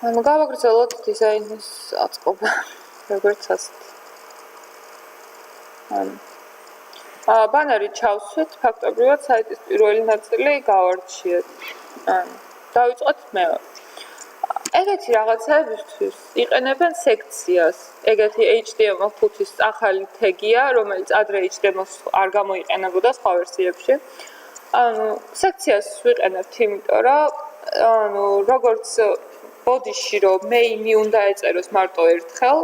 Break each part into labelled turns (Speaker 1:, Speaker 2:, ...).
Speaker 1: ანუ გავაგრძელოთ დიზაინის აწყობა, როგორც ასეთი. ბანერი ჩავსვით, ფაქტობრივად საიტის პირველი ნაწილი გავარჩიეთ. დავიწყოთ მეორე. ეგეთი რაღაცაებისთვის იყენებენ სექციას. ეგეთი HTML5-ის ახალი თეგია, რომელიც ადრე HTML-ს არ გამოიყენებოდა სხვა ვერსიებში. სექციას ვიყენებთ, იმიტომ რომ როგორც ბოდიში რომ მეინი უნდა ეწეროს მარტო ერთხელ,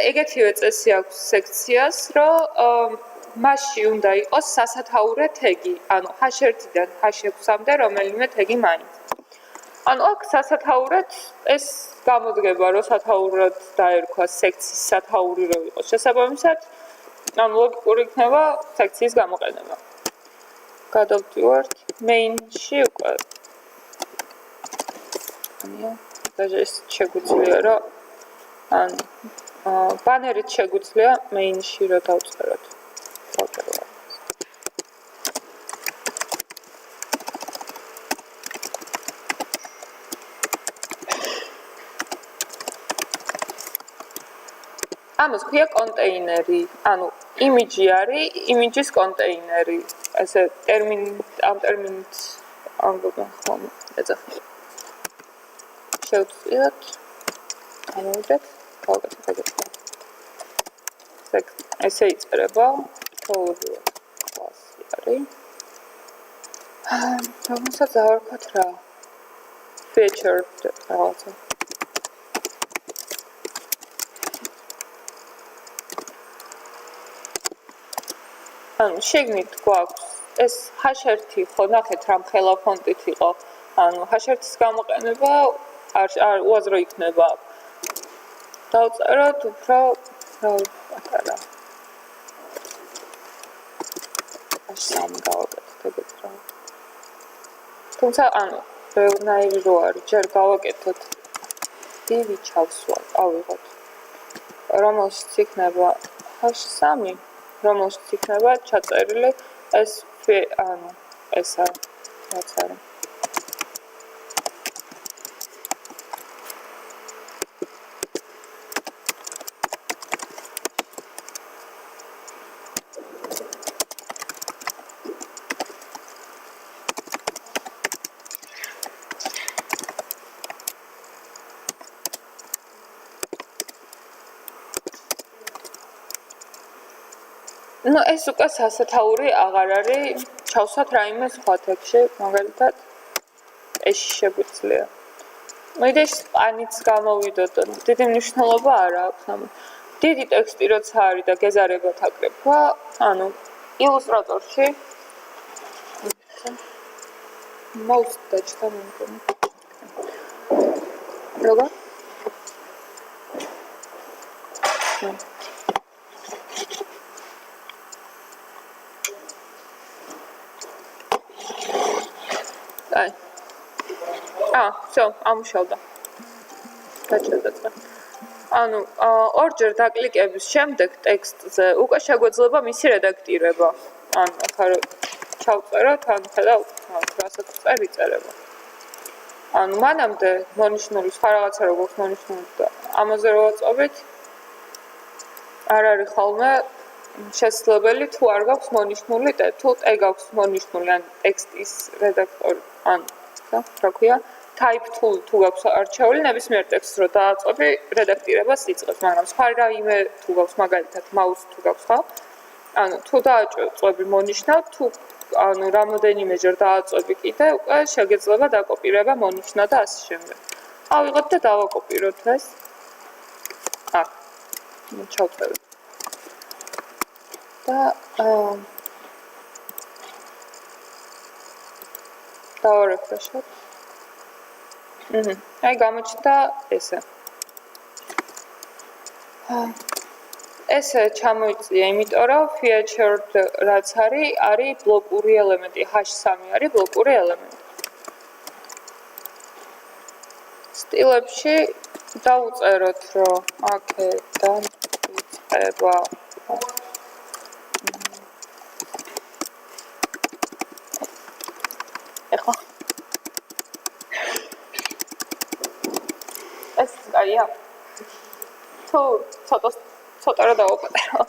Speaker 1: ეგეთივე წესი აქვს სექციას, რომ მასში უნდა იყოს სასათაურე თეგი, h1-დან h6-მდე რომელიმე თეგი მაინც. აქ სასათაურად ეს გამოდგება, რომ სათაურად დაერქვა სექციის სათაური რომ იყოს შესაბამისად, ლოგიკური იქნება სექციის გამოყენება. გადავდივართ main-ში უკვე. ეს შეგვიძლია რომ ბანერით შეგვიძლია main-ში რომ დავწეროთ. ამას ქვია კონტეინერი, იმიჯი არის, იმიჯის კონტეინერი. ესე ამ ტერმინით ამბობენ ხოლმე, ეძახიან. შევწიოთ, ამოვიდეთ, გავაკეთოთ ეგეთი. ესე იწერება, ყოველდღიურად კლასი არის. რომელსაც დავარქვათ რა? featured რაღაცა. შეგნით გვაქვს ეს h1 ხო ნახეთ რა მხელა ფონტით იყო h1-ის გამოყენება არ უაზრო იქნება დავწეროთ უფრო პატარა h3 გავაკეთოთ ეგეთ რა თუმცა ბევრნაირი რო არის ჯერ გავაკეთოთ დიდი ჩავსვა ავიღოთ რომელშიც იქნება h3 რომელშიც იქნება ჩაწერილი ეს ეს რაც არის. ეს უკვე სასათაური აღარ არის ჩავსვათ რაიმე სხვა ტექსტში, მაგალითად ეს შეგვიძლია. მოიდეს პანიც გამოვიდოთ, დიდი მნიშვნელობა არ აქვს. დიდი ტექსტი როცა არის და გეზარებათ აკრეფვა, ილუსტრატორში მაუს დაჭდა მეგონი. როგორ? всё, ამუშავდა. დაჭერდა. ორჯერ დაკლიკების შემდეგ ტექსტზე უკვე შეგვეძლება მისი რედაქტირება. ახლა ჩავწეროთ, ხედავთ, რასაც წერება. მანამდე მონიშნული სხვა რაღაცა რო გვაქვს მონიშნული და ამაზე რო ვაწვევით არ არის ხოლმე შესაძლებელი თუ არ გაქვს მონიშნული თუ ტეგ აქვს მონიშნული ან ტექსტის რედაქტორი რა ქვია type tool თუ გაქვს არჩეული ნებისმიერ ტექსტს რო დააწვევი რედაქტირებას იწყებს მაგრამ სხვა რაიმე თუ გაქვს მაგალითად mouse თუ გაქვს ხო თუ დააწვევი მონიშნავ თუ რამოდენიმეჯერ დააწვევი კიდე უკვე შეგეძლება დაკოპირება მონიშნა და ასე შემდეგ ავიღოთ და დავაკოპიროთ ეს აქ ჩავწეროთ და დავარეფრეშოთ აი გამოჩნდა ესე. ესე ჩამოიწია, იმიტომ რომ featured რაც არის ბლოკური ელემენტი, h3 არის ბლოკური ელემენტი. სტილებში დავუწეროთ, რომ აქედან იწყება კაია? თუ ცოტა რა დავაპატარო.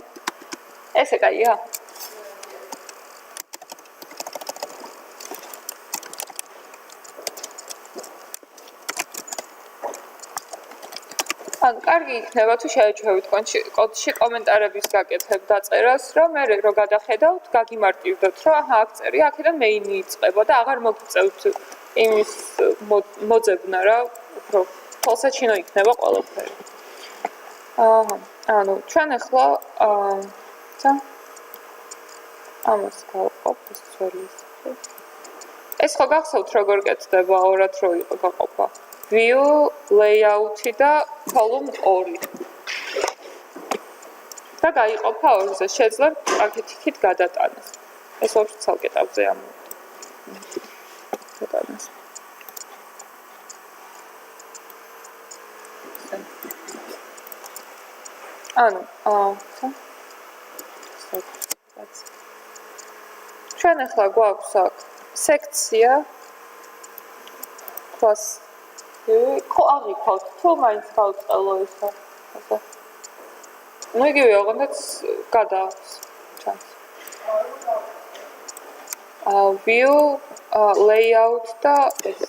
Speaker 1: ესე კაია? ან კარგი იქნება თუ შეეჩვევით კოდში კომენტარების გაკეთებ დაწერას, რომ მე რო გადახედავთ, გაგიმარტივდოთ, რომ აჰა, აქ წერია, აქედან მეინი იწყება და აღარ მოგიწევთ იმის მოძებნა რა, უფრო თვალსაჩინო იქნება ყველაფერი. ანუ ჩვენ ახლა ამას გავყოფ ეს ძვლის. ეს ხო გახსოვთ როგორ კეთდება ორად რო იყო გაყოფა. View, layout და column 2. და გაიყოფა ორზე, შეძლებ აქეთ-იქით გადატანას. ეს ვაფშე ცალკე ტაბზე გადატანას. ანუ, ჩვენ ახლა გვაქვს აქ სექცია plus ხო აღიქავთ თუ მაინც გავწყელო ისა. ну იგივე ოღონდაც გადააქვს ჩანს. view, layout და ეს.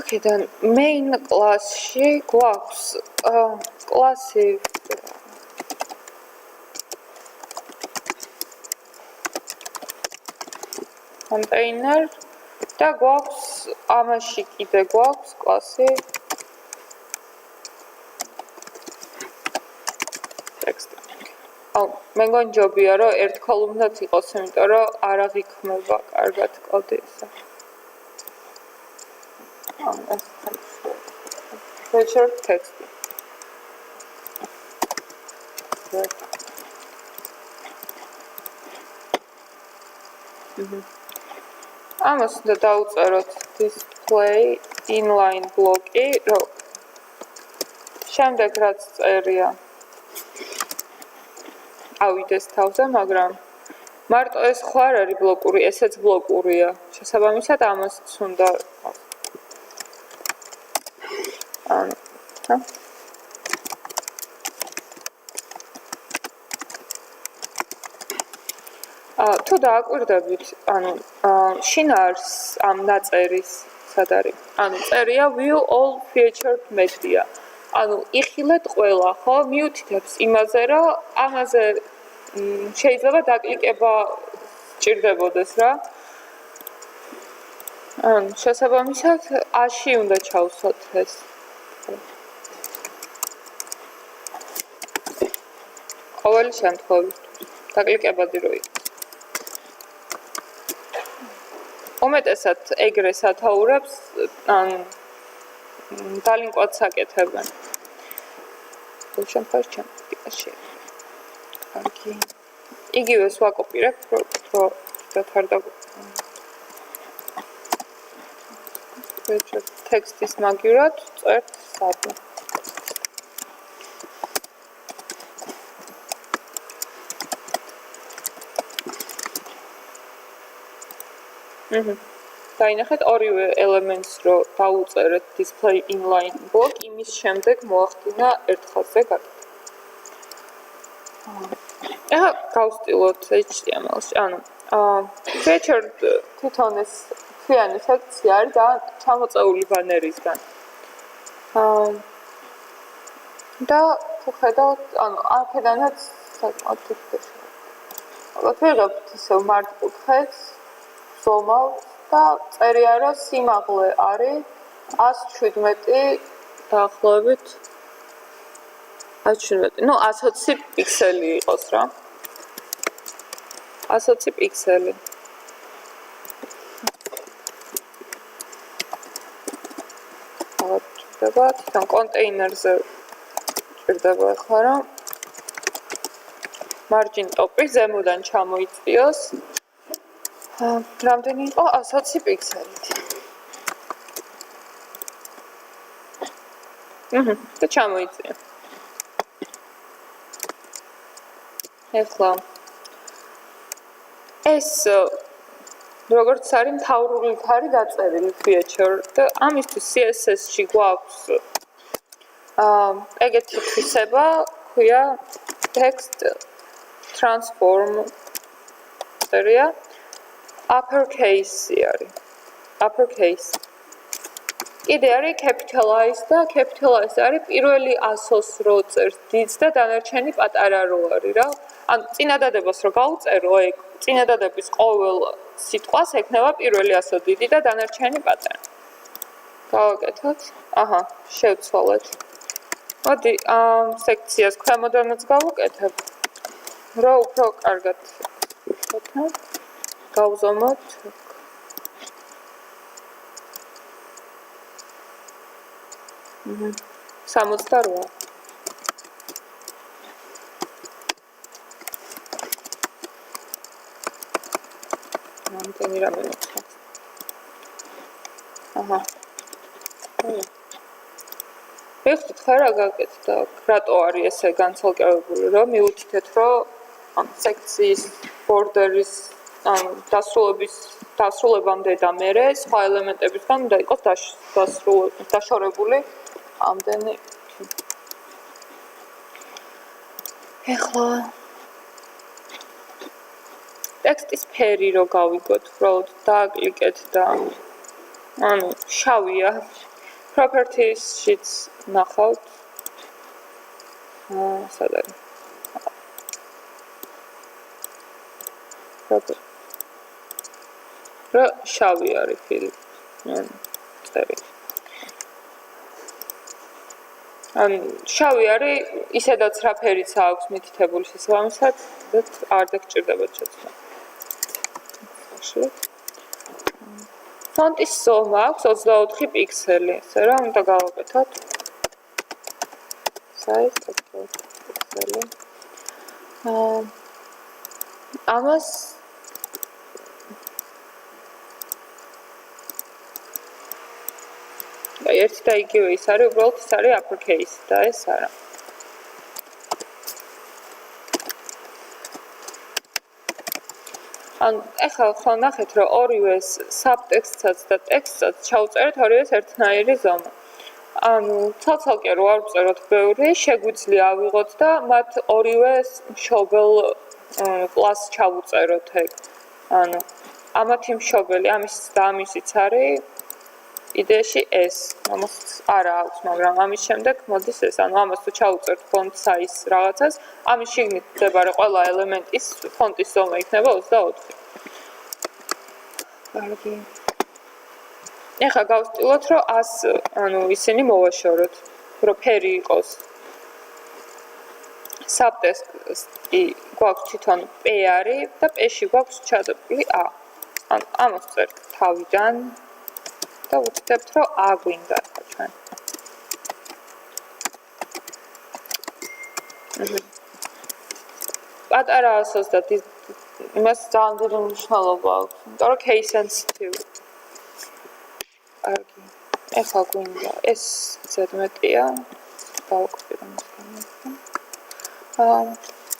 Speaker 1: აქედან main class-ში გვაქვს კლასი container და გვაქვს ამაში კიდე გვაქვს კლასი text. მე მგონი ჯობია რომ ერთ კოლუმნად იყოს, იმიტომ რომ არ აღიქმება კარგად კოდი ისა. feature text. ამას უნდა დავუწეროთ display inline block-ი, რომ შემდეგ რაც წერია ავიდეს თავზე, მაგრამ მარტო ეს ხო არ არის ბლოკური, ესეც ბლოკურია. შესაბამისად ამას უნდა თუ დააკვირდებით, ანუ შინაარს ამ ნაწერის სად არის? ანუ წერია view all featured media. ანუ იხილეთ ყველა, ხო, მიუთითებს იმაზე, რომ ამაზე შეიძლება დაკლიკება სჭირდებოდეს რა. ანუ შესაბამისად A-ში უნდა ჩავსვათ ეს. ყოველი შემთხვევით დაკლიკებადი რო იყოს. უმეტესად ეგრე სათაურებს ან დალინკვად საკეთებენ. შემთხვევაში ჩემპიკაში. კარგი. იგივეს ვაკოპირებ, რომ დათარ ტექსტის მაგივრად წერთ სადმე. დაინახეთ ორივე ელემენტს რო დაუწერეთ display inline block, იმის შემდეგ მოახდინა ერთ ხაზზე გაკეთება. ახლა გავსტილოთ HTML-ში, ანუ featured თვითონ ეს ფიანი სექცია არის და ჩამოწეული ბანერისგან. და თუ ხედავთ, ანუ აქედანაც საკმაოდ თითქოს. ალბათ ვიღებთ ისევ მართკუთხედს, ზომავს და წერია რომ სიმაღლე არის 117 დაახლოებით 117. ну 120 პიქსელი იყოს რა. 120 პიქსელი. ჭირდება თან კონტეინერზე ჭირდება ახლა რომ margin top-ი ზემოდან ჩამოიწიოს. რამდენი იყო 120 პიქსელით. და ჩამოიწია. ახლა ეს როგორც არის მთავრულით არის დაწერილი feature და ამისთვის CSS-ში გვაქვს ეგეთი თვისება, ქვია text transform წერია uppercase-ი არის. Uppercase. კიდე არის capitalize და capitalize არის პირველი ასოს რო წერს დიდს და დანარჩენი პატარა რო არის რა. ან წინადადებას რო გავუწერო, ეგ წინადადების ყოველ სიტყვას ექნება პირველი ასო დიდი და დანარჩენი პატარა. გავაკეთოთ. აჰა, შევცვალეთ. მოდი ამ სექციას ქვემოდანაც გავუკეთებ. რო უფრო კარგად ვთქვათ. გავზომოთ. აჰა. 68. ამიტომ რამე მოხდა. აჰა. ეხლა ხარ აგაკეთდა, რატო არის ესე განცალკევებული, რომ მივუთითეთ, რომ ამ სექციის ბორდერის ან დასრულებამდე და მერე სხვა ელემენტებისგან უნდა იყოს დაშორებული ამდენი. ეხლა ტექსტის ფერი რო გავიგოთ, უბრალოდ დააკლიკეთ და ანუ შავია. Properties-შიც ნახავთ. სად არის? რა შავი არის ფილი. წერი. ან შავი არის ისედაც რა ფერიც აქვს მითითებული შესაბამისად, არ დაგჭირდება შეცვლა. ფონტის ზომა აქვს 24 პიქსელი, ესე რომ უნდა გავაკეთოთ. size 24 პიქსელი. ამას ერთი და იგივე ის არის, უბრალოდ ის არის uppercase და ეს არა. ან ეხლა ხო ნახეთ, რომ ორივე subtext-საც და text-საც ჩავწერეთ ორივეს ერთნაირი ზომა. ანუ ცალ-ცალკე რო არ ვწეროთ ბევრი, შეგვიძლია ავიღოთ და მათ ორივე მშობელ კლასს ჩავუწეროთ ეგ. ანუ ამათი მშობელი, ამის და ამისიც არის იდეაში ეს. ამას არა აქვს, მაგრამ ამის შემდეგ მოდის ეს. ანუ ამას თუ ჩავუწერთ font size რაღაცას, ამის შიგნით მდებარე ყველა ელემენტის ფონტის ზომა იქნება 24. კარგი. ეხლა გავსტილოთ, რომ ანუ ისინი მოვაშოროთ, რომ ფერი იყოს. subtext-ი გვაქვს თვითონ P არის და P-ში გვაქვს ჩადებული A. ანუ ამას წერთ თავიდან და ვუწევთ, რომ A გვინდა ახლა ჩვენ. პატარა ასოს და იმას ძალიან დიდი მნიშვნელობა აქვს, იმიტომ რომ case sensitive. კარგი. ეხლა გვინდა ეს ზედმეტია. დავუკვირდე მასთან.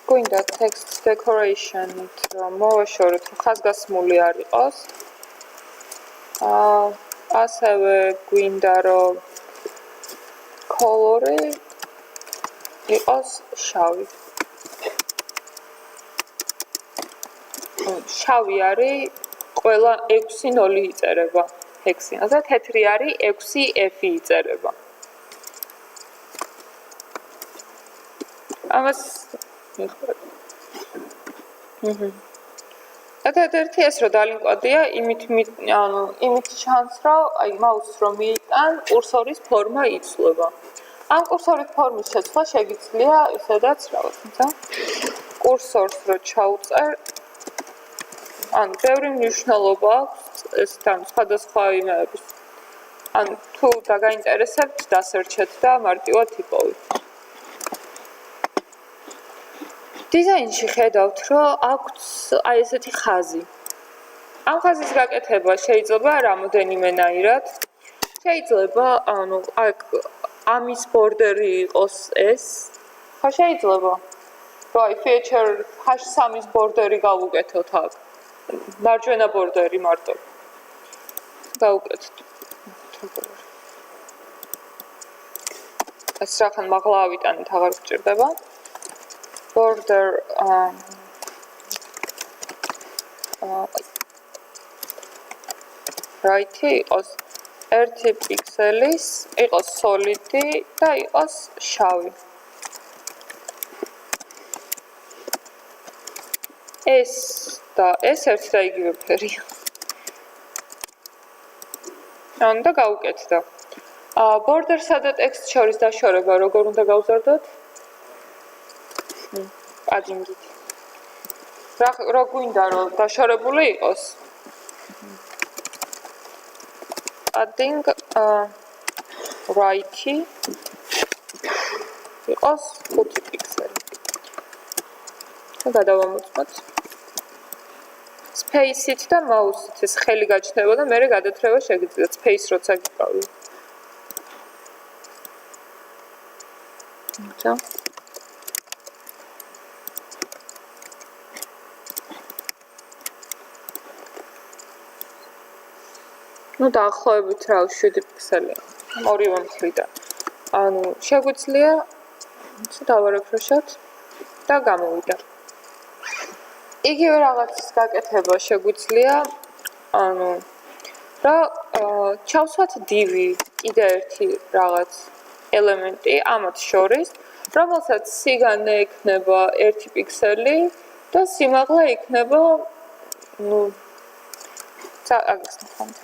Speaker 1: გვინდა text decoration-ით რომ მოვაშოროთ, რომ ხაზგასმული არ იყოს. ასევე გვინდა რომ color-ი იყოს შავი. შავი არის ყველა 6-0 იწერება ჰექსინაზე, თეთრი არის 6F იწერება. ამას მიხარ. ერთ-ერთი ეს რომ დალინკვადია, იმით ჩანს, რომ აი მაუსს რომ მიიტან, კურსორის ფორმა იცვლება. ამ კურსორის ფორმის შეცვლა შეგიძლია ისედაც რაღაც, თუმცა კურსორს რო ჩაუწერ, ანუ ბევრი მნიშვნელობა აქვს ეს თან სხვადასხვა იმეების. ანუ თუ დაგაინტერესებთ, დასერჩეთ და მარტივად იპოვეთ. დიზაინში ხედავთ, რომ აქვს აი ესეთი ხაზი. ამ ხაზის გაკეთება შეიძლება რამოდენიმენაირად. შეიძლება, ანუ აქ ამის ბორდერი იყოს ეს. ხო შეიძლება. რომ აი feature H3-ის ბორდერი გავუკეთოთ აქ. მარჯვენა ბორდერი მარტო. გავუკეთეთ. ეს რახან მაღლა ავიტანეთ, აღარ გჭირდება. Border right-ი იყოს 1 პიქსელის, იყოს solid-ი და იყოს შავი. ეს და ეს ერთი და იგივე ფერია. და გავუკეთდა. Border-სა და ტექსტ შორის დაშორება როგორ უნდა გავზარდოთ? პადინგით. რა გვინდა რომ დაშორებული იყოს? Padding right-ი იყოს 5 პიქსელი. და გადავამოწმოთ. Space-ით და mouse-ით ეს ხელი გაჩნდება და მერე გადათრევა შეგიძლიათ space როცა გიყავი. და დაახლოებით რა 7 პიქსელი. ორივე მხრიდან. შეგვიძლია დავარეფრეშოთ და გამოვიდა. იგივე რაღაცის გაკეთება შეგვიძლია, რა ჩავსვათ div-ი, კიდე ერთი რაღაც ელემენტი ამათ შორის, რომელსაც სიგანე ექნება 1 პიქსელი და სიმაღლე იქნება, აგეს ნახავთ.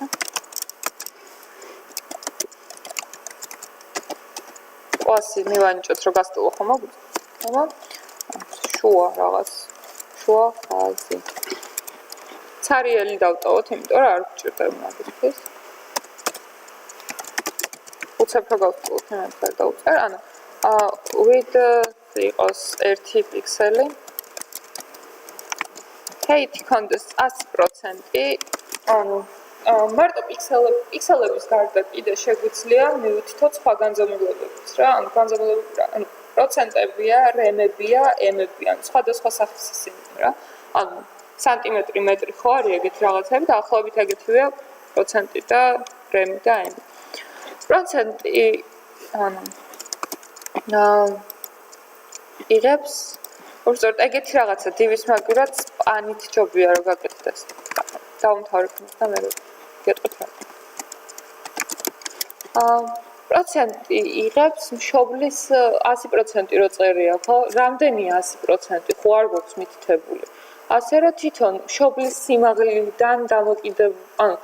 Speaker 1: ყვასი მივანიჭოთ რომ გასტულო ხომ აგვიწყო. შუა რაღაც შუა ხაზი. ცარიელი დავტოვოთ, იმიტომ რომ არ გვჭირდება მაგისთვის. უცებ რო გავსტულოთ, მე დავწერ. width იყოს 1 პიქსელი. height კონდეს 100%. მარტო პიქსელების გარდა კიდე შეგვიძლია მივუთითოთ სხვა განზომილებებიც რა, განზომილებები პროცენტებია, რემებია, ემებია, სხვადასხვა სახის ისინი რა. სანტიმეტრი, მეტრი ხო არის ეგეთი რაღაცები, დაახლოებით ეგეთივეა პროცენტი და რემი და ემი. პროცენტი იღებს უბრალოდ ეგეთი რაღაცა div-ის მაგურად სპანით ჯობია რომ გაკეთდეს. დაუმთავრებთ და მე გეტყვით რა. პროცენტი იღებს მშობლის 100% რო წერია, ხო? რამდენია 100%? ხო არ გვაქვს მითითებული. ასე რომ თვითონ მშობლის სიმაღლიდან დამოკიდებული,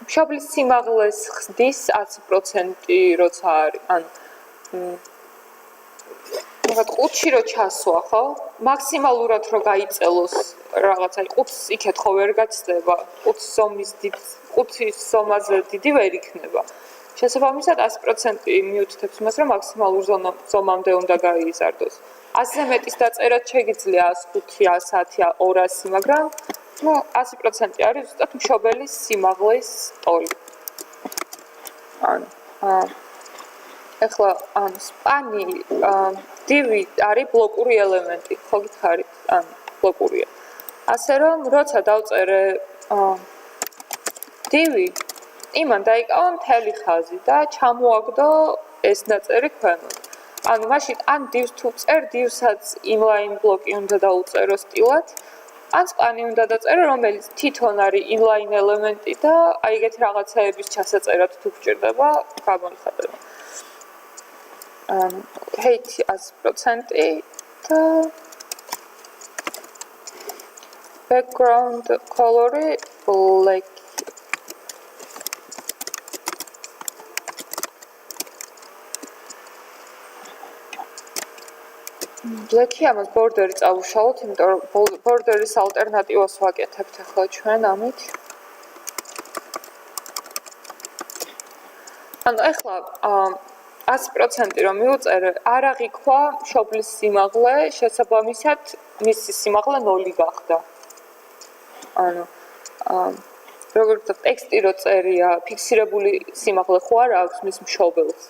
Speaker 1: მშობლის სიმაღლეს ხდის 100% როცა არის. მაგათ 5-ში რო ჩასვა, ხო? მაქსიმალურად რო გაიწელოს რაღაცა 5-ს იქეთ ხო ვერ გაცდება, 5-ის ზომაზე დიდი ვერ იქნება. შესაბამისად 100% მიუთითებს იმას, რომ მაქსიმალურ ზომამდე უნდა გაიზარდოს. 100-ზე მეტის დაწერად შეგიძლია 105, 110, 200, მაგრამ 100% არის ზუსტად მშობელის სიმაღლის ტოლი. ეხლა სპანი div-ი არის ბლოკური ელემენტი, ხო გითხარით? ბლოკურია. ასე რომ, როცა დავწერე div-ი, იმან დაიკავა მთელი ხაზი და ჩამოაგდო ეს ნაწერი ქვემოთ. მაშინ ან div-ს თუ წერ, div-საც inline ბლოკი უნდა დაუწერო სტილად, ან სპანი უნდა დაწერო, რომელიც თვითონ არის inline ელემენტი და აი ეგეთი რაღაცეების ჩასაწერად თუ გჭირდება, გამოიხატება. height 100% და background color-ი black. Black-ი ამას border-ი წავუშალოთ, იმიტომ რომ border-ის ალტერნატივას ვაკეთებთ ახლა ჩვენ ამით. ახლა 100% რომ მივუწერე, არ აღიქვა მშობლის სიმაღლე, შესაბამისად მისი სიმაღლე 0 გახდა. როგორც ტექსტი რო წერია, ფიქსირებული სიმაღლე ხო არ აქვს მის მშობელს.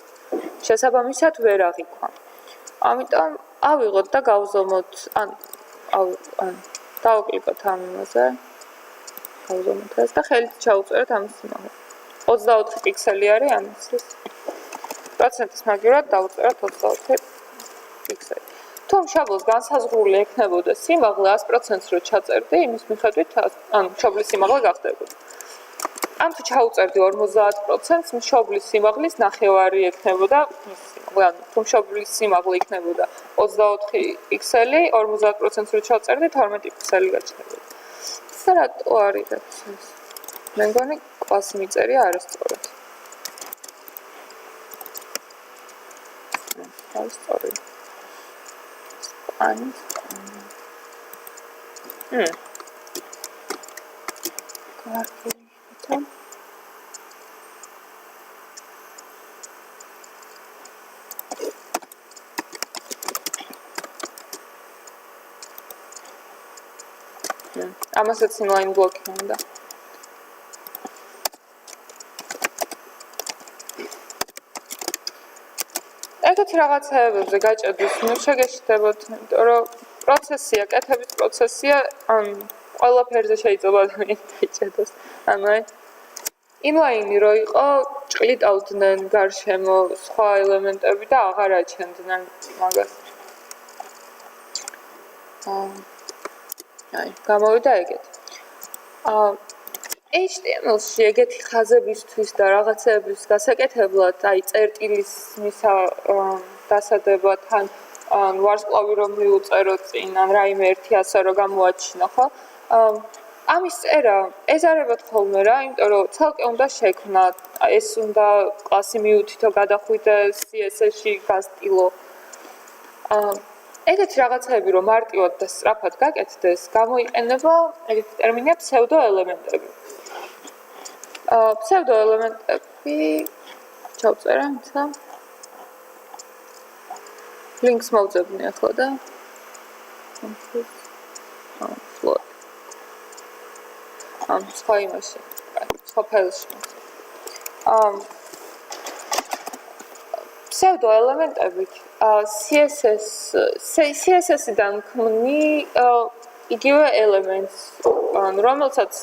Speaker 1: შესაბამისად ვერ აღიქვა. ამიტომ ავიღოთ და გავზომოთ, დავკლიკოთ ამ იმაზე. დავზომოთ და ხელით ჩავუწეროთ ამის სიმაღლე. 24 პიქსელი არის ამის. პროცენტის მაგივრად დავუწეროთ 24 პიქსელი. თუ მშობლის განსაზღვრული ექნებოდა სიმაღლე 100%-ს რო ჩაწერდი, იმის მიხედვით ანუ მშობლის სიმაღლე გახდებოდა. ან თუ ჩაუწერდი 50%-ს, მშობლის სიმაღლის ნახევარი ექნებოდა მის სიმაღლე. ანუ თუ მშობლის სიმაღლე იქნებოდა 24 პიქსელი, 50%-ს რო ჩაწერდი, 12 პიქსელი გაჩნდებოდა. და რატო არის რაც ეს? მე მგონი კლასი მიწერია არასწორად. არასწორად. Ani. Კარგი. ამასაც inline block უნდა. ეგეთ რაღაცეებზე გაჭედვის შეგეშთებოდ, იმიტომ რომ პროცესია, კეთების პროცესია, ან ყველაფერზე შეიძლება ადამიანს დაიჭედოს. ანუ inline რო იყო, ჭყლიტავდნენ გარშემო სხვა ელემენტები და აღარ აჩენდნენ მაგას. გამოვიდა ეგეთ. HTML-ში ეგეთი ხაზებისთვის და რაღაცეების გასაკეთებლად, წერტილის დასადებად, ან ვარსკვლავი რომ მიუწერო წინ, ან რაიმე ერთი ასე რომ გამოაჩინო, ხო? ამის წერა ეზარებათ ხოლმე რა, იმიტომ რომ ცალკე უნდა შექმნა, ეს უნდა კლასი მიუთითო, გადახვიდეს CSS-ში გასტილო. ეგეთი რაღაცეები რომ მარტივად და სწრაფად გაკეთდეს, გამოიყენება ეგეთი ტერმინია ფსევდოელემენტები. ფსევდოელემენტები ჩავწერე, ცა links მოვძებნი ახლა და float. სხვა იმაში, სხვა ფაილში. ფსევდოელემენტები CSS-დან ქმნი იგივე ელემენტს, რომელსაც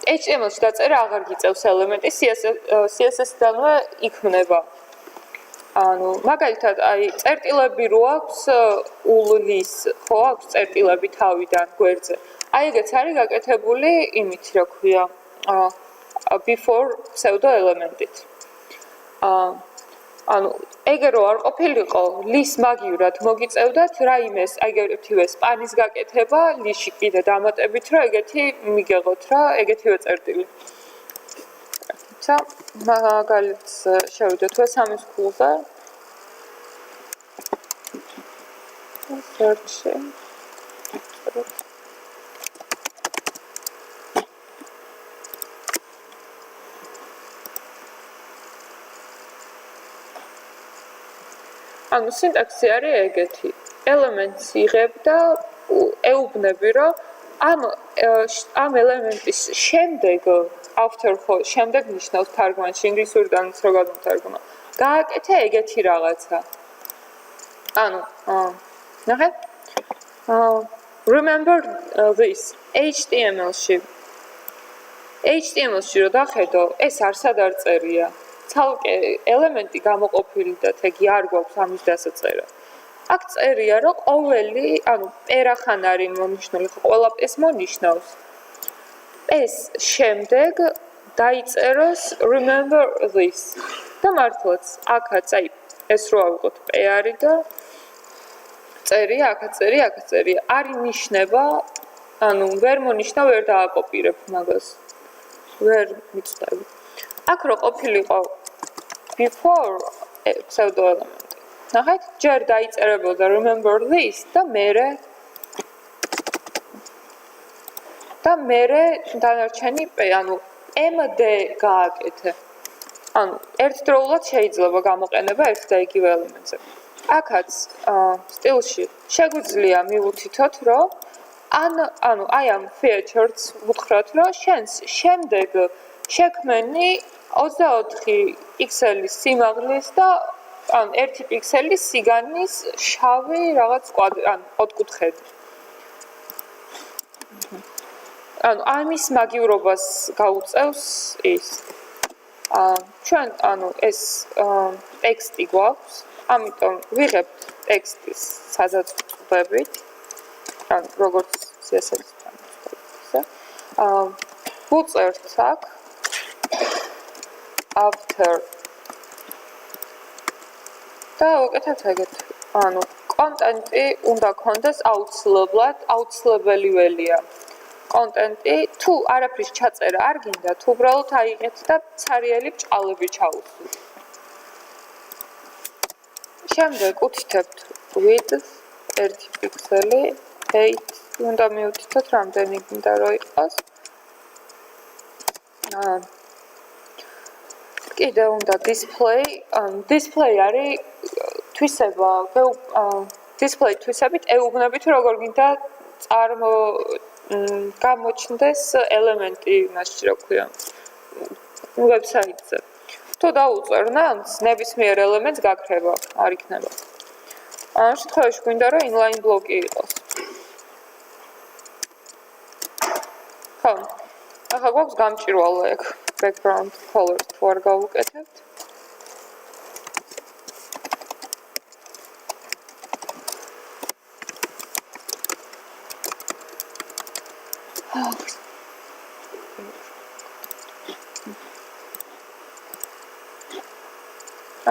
Speaker 1: HTML-ში დაწერა აღარ გიწევს ელემენტი, CSS-დანვე იქმნება. ანუ მაგალითად, წერტილები რო აქვს ულის, ხო, აქვს წერტილები თავიდან გვერდზე. ეგეც არის გაკეთებული იმით, რა ქვია, before pseudo-ელემენტით. ანუ ეგერ რო არ ყოფილიყო, ლის მაგივრად მოგიწევდათ რაიმეს, ეგეთივე სპანის გაკეთება, ლისში კიდე დამატებით, რომ ეგეთი მიგეღოთ რა, ეგეთივე წერტილი. ცა მაგალითს შევიდეთ სამის ქულზე. search-ში. ანუ სინტაქსი არის ეგეთი. ელემენტს იღებ და ეუბნები, რომ ამ ელემენტის შემდეგ after ხო შემდეგ ნიშნავს თარგმანში ინგლისურიდანაც რო გადმოთარგმნა. გააკეთე ეგეთი რაღაცა. ანუ ნახე? Remember this HTML-ში. HTML-ში რო დახედო, ეს არსად არ წერია. ცალკე ელემენტი გამოყოფილი და თეგი არ გვაქვს ამის დასაწერა. აქ წერია, რომ ყოველი, ანუ პერახან არის მონიშნული, ხო ყველა ეს მონიშნავს. ეს შემდეგ დაიწეროს remember this. და მართლაც აქაც ეს რო ავიღოთ p არის და წერია, აქაც წერია. არ ინიშნება, ანუ ვერ მონიშნა, ვერ დააკოპირებ მაგას. ვერ მიწდები. აქ რო ყოფილიყო before pseudo-element. ნახეთ, ჯერ დაიწერებოდა remember this და მერე დანარჩენი p, ანუ md გააკეთე. ანუ ერთდროულად შეიძლება გამოყენება ერთ და იგივე ელემენტზე. აქაც სტილში შეგვიძლია მივუთითოთ, რომ ანუ ამ features ვუთხრათ, რომ შენს შემდეგ შექმენი 24 პიქსელის სიმაღლის და 1 პიქსელის სიგანის შავი რაღაც ოთხკუთხედი. ანუ ამის მაგივრობას გაუწევს ის ჩვენ ანუ ეს ტექსტი გვაქვს ამიტომ ვიღებთ ტექსტის სადაწყობებით ანუ როგორც CSS-ს ვუწერთ აქ after და ვაკეთებთ ეგეთ ანუ კონტენტი უნდა გქონდეს აუცილებელი ველია კონტენტი თუ არაფრის ჩაწერა არ გინდა თუ უბრალოდ აიღეთ და ცარიელი ბრჭყალები ჩაუსვით შემდეგ უთითებთ width 1 პიქსელი height უნდა მიუთითოთ რამდენი გინდა რომ იყოს კიდე უნდა display არის თვისება display თვისებით ეუბნებით როგორ გინდა გამოჩნდეს ელემენტი მასში რა ქვია ვებსაიტზე თუ დაუწერ ნამს ნებისმიერ ელემენტს გაქრება არ იქნება ამ შემთხვევაში გვინდა რომ inline ბლოკი იყოს ხო ახლა გვაქვს გამჭვირვალე ეგ background colors თუ არ გავუკეთებთ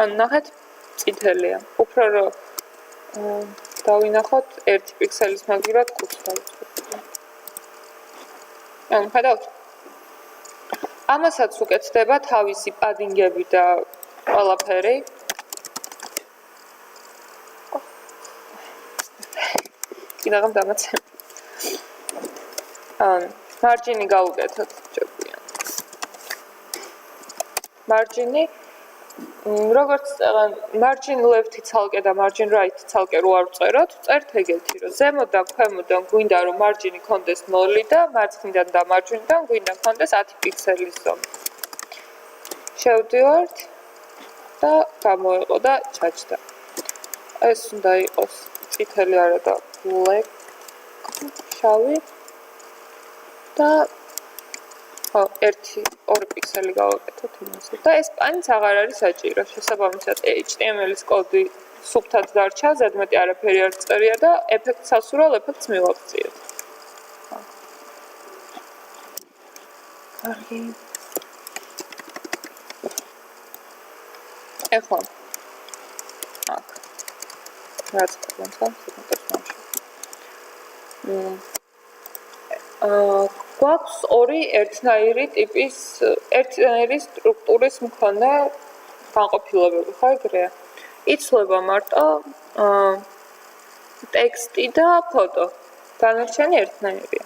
Speaker 1: ან ნახეთ წითელია უფრო რომ დავინახოთ 1 პიქსელის მაგივრად 5 დავიწყოთ ან ხედავთ ამასაც უკეთდება თავისი პადინგები და ყველაფერი კიდევ დამაცემ მარჯინი გავუკეთოთ ჯობია მარჯინი როგორც margin left-ი ცალკე და margin right-ი ცალკე რო არ ვწეროთ, წერთ ეგეთი, რომ ზემოდან ქვემოდან გვინდა რომ margin-ი ქონდეს 0 და მარცხნიდან და მარჯვნიდან გვინდა ქონდეს 10 პიქსელის ზომა. შევდივართ და გამოეყო და ჩაჯდა. ეს უნდა იყოს წითელი არა და black შავი და 1-2 პიქსელი გავაკეთოთ იმასე და ეს პანიც აღარ არის საჭირო შესაბამისად HTML-ის კოდი სუფთად დარჩა ზედმეტი არაფერი არ წერია და ეფექტს ასურველ ეფექტს მივაღწიეთ კარგი ეხლა აქ რაც კონტენტს გვაქვს ორი ერთნაირი ტიპის ერთნაირი სტრუქტურის მქონე განყოფილებები, ხო ეგრეა? იცვლება მარტო ტექსტი და ფოტო. დანარჩენი ერთნაირია.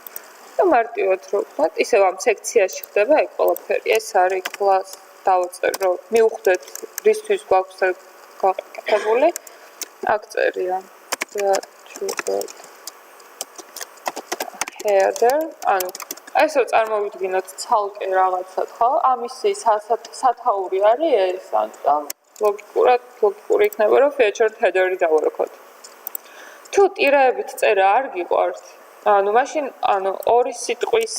Speaker 1: და მარტივად რო ვთქვათ, ისევ ამ სექციაში ხდება ეგ ყველაფერი. ეს არის class დავწერ, რომ მივხვდეთ რისთვის გვაქვს გაკეთებული. აქ წერია. header, ანუ ესო წარმოვიდგინოთ ცალკე რაღაცად, ხო? ამისი სათაური არის ეს, ანუ ლოგიკური იქნება, რომ featured header-ი დავარქოთ. თუ ტირაებით წერა არ გიყვართ, მაშინ ორი სიტყვის,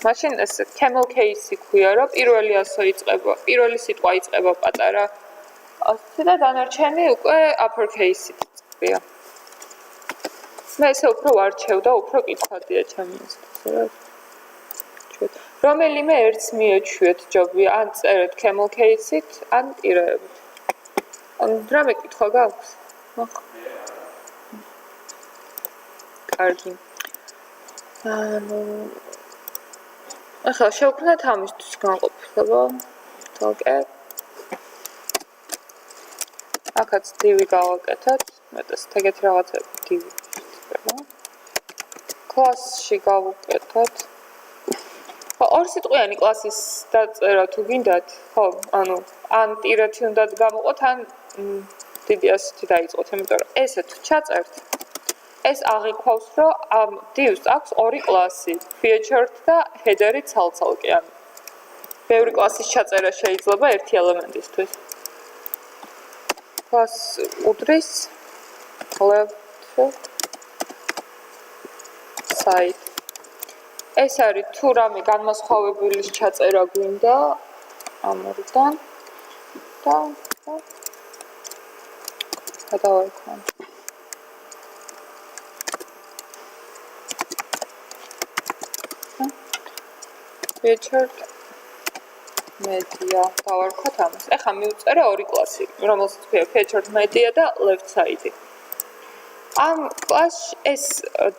Speaker 1: მაშინ ეს camel case-ი ქვია, რომ პირველი სიტყვა იწყება პატარა ასე და დანარჩენი უკვე upper case-ით იწყება. მე ესე უფრო ვარჩევ და უფრო კითხვადია ჩემი ინსტრუქტორად. რომელიმე ერთს მიეჩვიეთ ჯობია, ან წერეთ camel case-ით, ან ტირაებით. რამე კითხვა გაქვს? კარგი. ახლა შევქმნათ ამისთვის განყოფილება. თალკე. აქაც div-ი გავაკეთოთ. მეტად ეგეთი რაღაცები div-ი. კლასში გავუკეთოთ. ორი სიტყვიანი კლასის დაწერა თუ გინდათ, ხო, ან ტირეთი უნდა გამოყოთ, ან დიდი ასეთი დაიწყოთ, იმიტომ რომ ესე თუ ჩაწერთ, ეს აღიქვავს, რომ ამ divs აქვს ორი კლასი, featured და header-ი ცალ-ცალკე, ანუ ბევრი კლასის ჩაწერა შეიძლება ერთი ელემენტისთვის. class უდრის left side ეს არის თუ რამე განმასხვავებლის ჩაწერა გვინდა ამერიდან და გადავარქვან. Featured media დავარქვათ ამას. ეხლა მივწერე ორი კლასი, რომელსაც ქვია featured media და left side. ამ კლასში ეს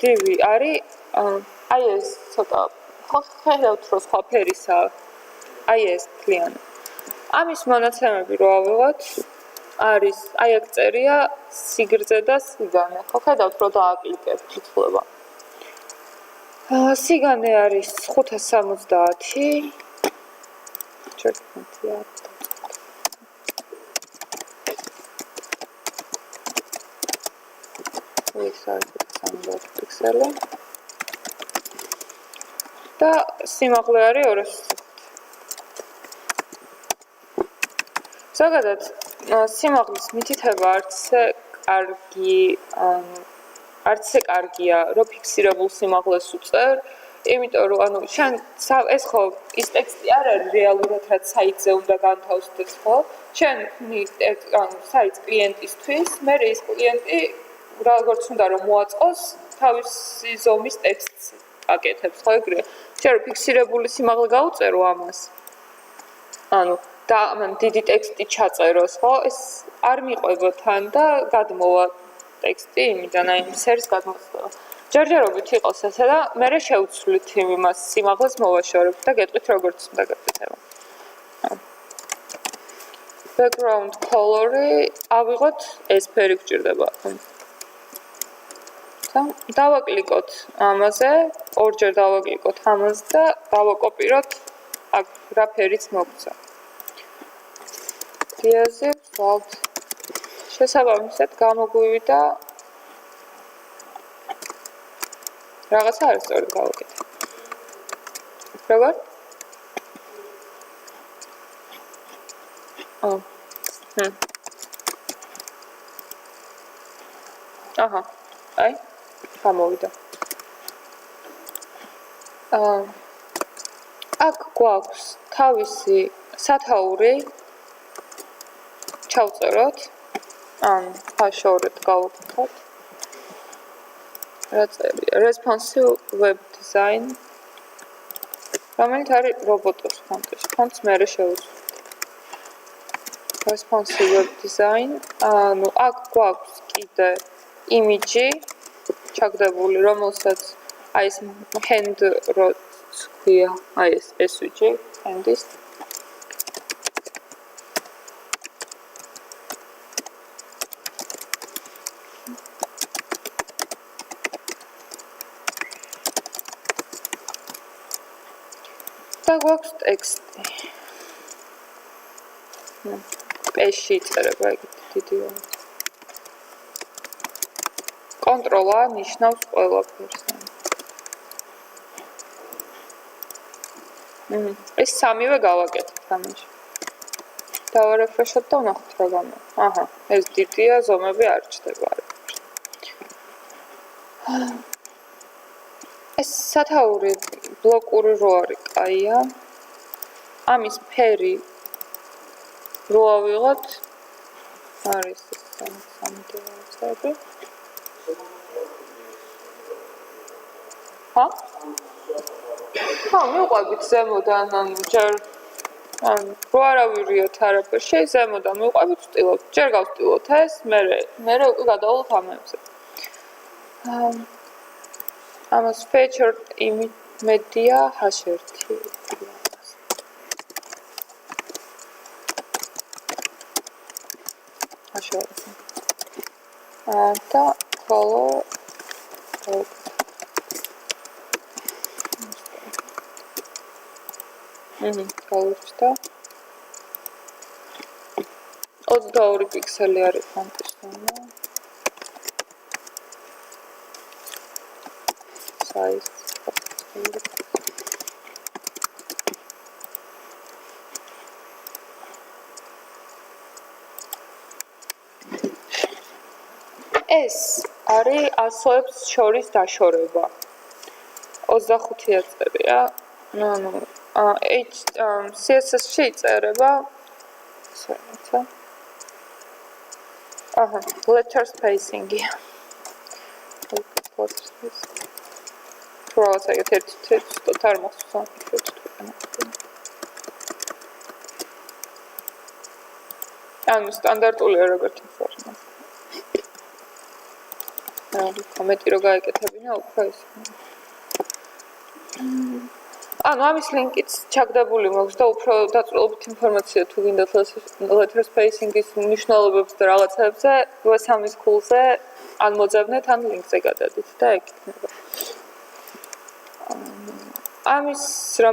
Speaker 1: div არის აი ეს ცოტა ხედავთ რომ სხვა ფერისაა. აი ეს კლიან. ამის მონაცემები რო ავიღოთ არის აი აქ წერია სიგრძე და სიგანე. ხო ხედავთ რომ დააკლიკებ თითქლება. სიგანე არის 570. ჩერტმეთია. ეს არის 570 პიქსელი. და სიმაღლე არის 200. ზოგადად სიმაღლის მითითება არც კარგია, რომ ფიქსირებულ სიმაღლეს უწერ, იმიტომ რომ ანუ შენ ეს ხო ის ტექსტი არ არის რეალურად რაც საიტზე უნდა განთავსდეს, ხო? შენ საიტს კლიენტისთვის, მე ის კლიენტი როგორც უნდა რომ მოაწყოს თავისი ზომის ტექსტს აკეთებს, ხო ეგრეა? შენ რო ფიქსირებული სიმაღლე გაუწერო ამას. ანუ და ამან დიდი ტექსტი ჩაწეროს, ხო? ეს არ მიყვება თან და გადმოვა ტექსტი იმიდან, აი სერს გადმოსწოვა. ჯერჯერობით იყოს ესე და მე შევცვლით იმას სიმაღლეს მოვაშორებთ და გეტყვით როგორც უნდა გაკეთება. Background color-ი ავიღოთ ეს ფერი გვჭირდება. დავაკლიკოთ ამაზე, ორჯერ დავაკლიკოთ ამაზე და დავაკოპიროთ აქ რა ფერიც მოგვცა. დიაზე ვვალთ. შესაბამისად გამოგვივიდა რაღაცა არის სწორი გავაკეთე. როგორ? აჰა. აი გამოვიდა. აქ გვაქვს თავისი სათაური ჩავწეროთ. ანუ ფაშორეთ გავაკეთოთ. რა წერია? Responsive web design. რომელიც არის რობოტოს ფონტი. ფონტს მე შევუწვევ. Responsive web design. ანუ აქ გვაქვს კიდე იმიჯი ჩაგდებული, რომელსაც აი ეს hand როც ქვია, აი ეს SVG hand-ის. და გვაქვს ტექსტი. პეში იწერება ეგეთი დიდია. კონტროლა ნიშნავს ყველაფერს. ეს სამივე გავაკეთეთ ამაში. დავარეფრეშოთ და ვნახოთ რა გამოვა. აჰა, ეს დიდია, ზომები არ ჩდება. ეს სათაური ბლოკური რო არის, კაია. ამის ფერი რო ავიღოთ არის სამდელოები. ხო, მივყვებით ზემოდან, ანუ ჯერ რო არავირიოთ არაფერ, ზემოდან მივყვებით ვტილოთ. ჯერ გავსტილოთ ეს, მე უკვე გადავალთ ამებზე. ამას featured media h1 და color color-ს 22 პიქსელი არის ფონტის ზომა. size ეს არის ასოებს შორის დაშორება. 25-ია წერია. ანუ CSS-ში იწერება სერვერთან. აჰა, letter spacing-ი. Cross ეგეთ ერთ თარ მოხსნა. ანუ სტანდარტულია როგორც ფორმა. ანუ კომენტი რო გაეკეთებინა უფრო ის. ანუ ამის ლინკიც ჩაგდებული მაქვს და უფრო დაწვრილებით ინფორმაცია თუ გინდათ letter spacing-ის მნიშვნელობებს და რაღაცებზე, web-3-ის კურსზე ან მოძებნეთ ან ლინკზე გადადით და ეგ იქნება. ამის რა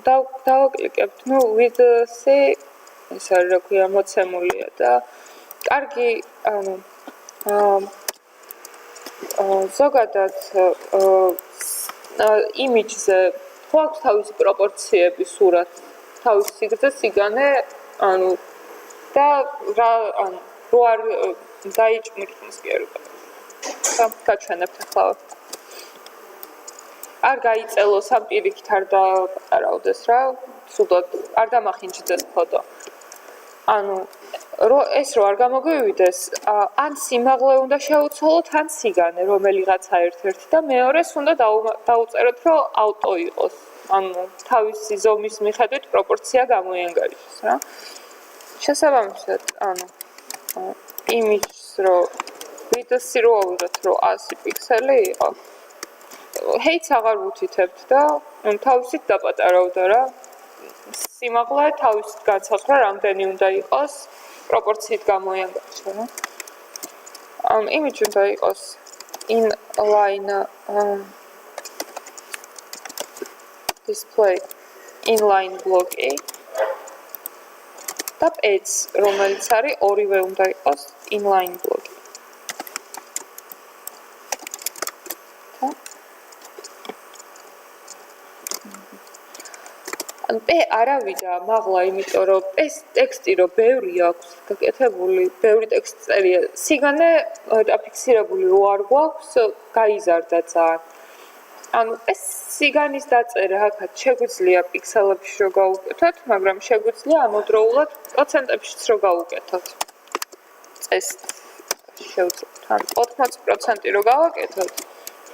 Speaker 1: დავაკლიკებთ, ну, with-ზე ეს არის რა ქვია, მოცემულია და კარგი, ანუ ზოგადად, იმიჯზე ხო აქვს თავისი პროპორციები სურათ, თავის სიგრძე, სიგანე, ანუ და რა, ანუ რო არ დაიჭმირთმის კი არ უყურებ. გაჩვენებთ ახლა. არ გაიწელოს ამ პირიქით არ დაპატარავდეს რა, სულად არ დამახინჯდეს ფოტო. ანუ ეს რო არ გამოგვივიდეს, ან სიმაღლე უნდა შევუცვალოთ, ან სიგანე, რომელიღაცა ერთ-ერთი და მეორეს უნდა დაუწეროთ, რომ ავტო იყოს. ანუ თავისი ზომის მიხედვით პროპორცია გამოიანგარიშოს რა. შესაბამისად, ანუ იმიჯს რო ვიდეოსი რო ავიღოთ, რომ 100 პიქსელი იყო. ჰეიტს აღარ ვუთითებთ და თავისით დაპატარავდა რა. სიმაღლე თავისით განსაზღვრა, რამდენი უნდა იყოს, პროპორციით გამოიანგარიშო რა. ანუ იმიჯი უნდა იყოს inline display inline block-ი და page, რომელიც არის ორივე უნდა იყოს inline block-ი. პ არავიდა მაღლა, იმიტომ რომ ტექსტი რო ბევრი აქვს გაკეთებული, ბევრი ტექსტი წერია. სიგანე დაფიქსირებული რო არ გვაქვს, გაიზარდა ძალიან. ანუ ეს სიგანის დაწერა აქაც შეგვიძლია პიქსელებში რო გავუკეთოთ, მაგრამ შეგვიძლია ამოდროულად პროცენტებშიც რო გავუკეთოთ. წესით შევძლოთ. ან 80% რო გავაკეთოთ.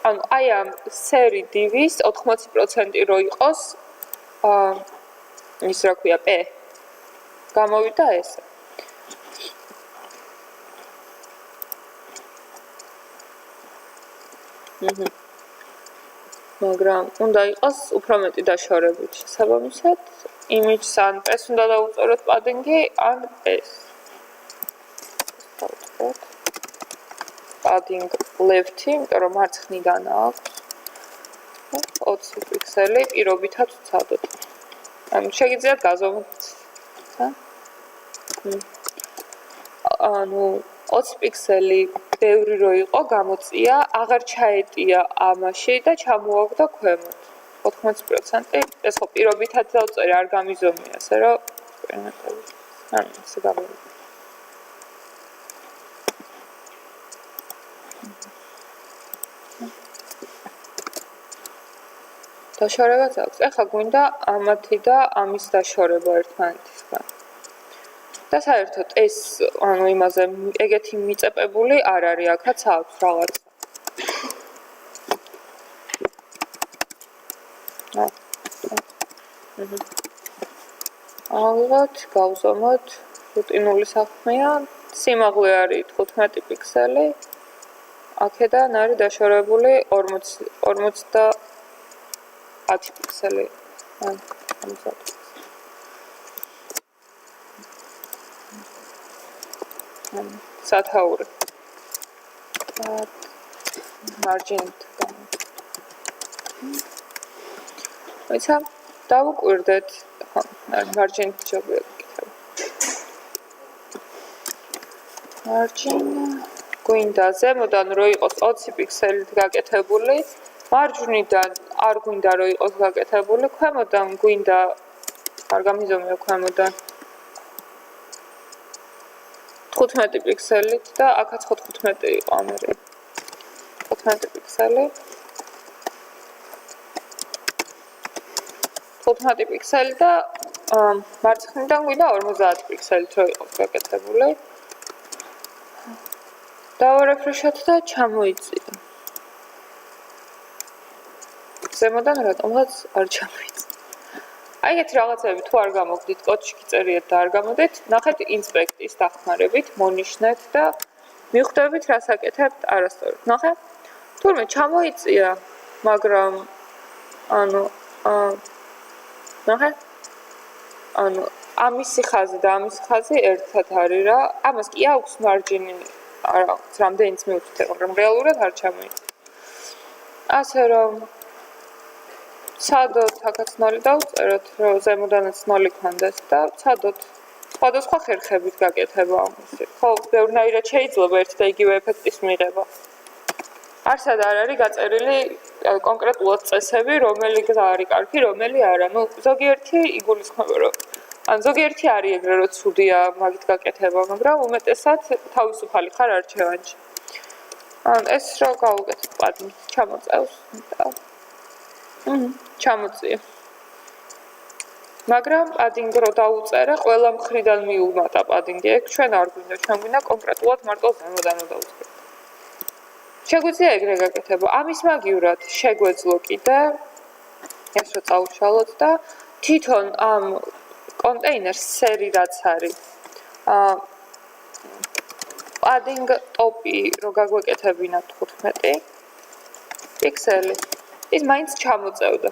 Speaker 1: ანუ აი ამ სერი div-ის 80% რო იყოს ის რა ქვია P გამოვიდა ესე. მაგრამ უნდა იყოს უფრო მეტი დაშორებით შესაბამისად. იმიჯს ან P-ს უნდა დავუწეროთ padding-ი, ან S. padding left-ი, იმიტომ რომ მარცხნიდან აქვს. 20 პიქსელი პირობითად ვცადოთ. ანუ შეგიძლიათ გაზომოთ. ანუ 20 პიქსელი ბევრი რო იყო, გამოწია, აღარ ჩაეტია ამაში და ჩამოაგდა ქვემოთ. 80%. ეს ხო პირობითად დავწერე, არ გამიზომია, ასე რომ ექსპერიმენტები. ანუ ესე გამოვიდა. დაშორებაც აქვს. ეხლა გვინდა ამათი და ამის დაშორება ერთმანეთისგან. და საერთოდ ეს, ანუ იმაზე ეგეთი მიწეპებული არ არის, აქაც აქვს რაღაცა. ავიღოთ, გავზომოთ, რუტინული საქმეა. სიმაღლე არის 15 პიქსელი. აქედან არის დაშორებული 40 და 10 პიქსელი. სათაური. მარჯინით. ვიცა დავუკვირდეთ. მარჯინით შევეკითხებ. მარჯინ გვინდა ზემოდან რო იყოს 20 პიქსელით გაკეთებული, მარჯვნიდან არ გვინდა რო იყოს გაკეთებული, ქვემოდან გვინდა არ გამიზომია ქვემოდან 15 პიქსელით და აქაც 15 იყო ამერი. 15 პიქსელი. 15 პიქსელი და მარცხნიდან გვინდა 50 პიქსელით რო იყოს გაკეთებული. დავარეფრეშოთ და ჩამოიწია. ზემოდან რატომღაც არ ჩამოიწია. აი ეგეთი რაღაცები თუ არ გამოგდით, კოდში გიწერიეთ და არ გამოდით, ნახეთ ინსპექტის დახმარებით, მონიშნეთ და მიხვდებით რას აკეთებთ არასწორად. ნახე? თურმე ჩამოიწია, მაგრამ ნახე? ამისი ხაზი და ამისი ხაზი ერთად არის რა. ამას კი აქვს მარჯინი, რაღაც რამდენიც მივხვდეთ, მაგრამ რეალურად არ ჩამოიწია. ასე რომ ცადოთ აქაც 0 დავწეროთ, რომ ზემოდანაც 0 ქონდეს და ცადოთ სხვადასხვა ხერხებით გაკეთება ამისი. ხო, ბევრნაირად შეიძლება ერთი და იგივე ეფექტის მიღება. არსად არ არის გაწერილი კონკრეტულად წესები, რომელი გზა არის კარგი, რომელი არა. ნუ ზოგიერთი იგულისხმება, რომ ზოგიერთი არის ეგრე, რომ ცუდია მაგით გაკეთება, მაგრამ უმეტესად თავისუფალი ხარ არჩევანში. ეს რო გავუკეთებ პადინგ ჩამოწევს და ჩამოწია. მაგრამ პადინგ რო დაუწერე, ყველა მხრიდან მიუმატა პადინგი. ეგ ჩვენ არ გვინდა, ჩვენ გვინდა კონკრეტულად მარტო ზემოდან დავუწერე. შეგვიძლია ეგრე გაკეთება. ამის მაგივრად შეგვეძლო კიდე ეს რო წავშალოთ და თვითონ ამ კონტეინერს სერი რაც არის. პადინგ ტოპი რო გაგვეკეთებინა 15 პიქსელი. ის მაინც ჩამოწევდა.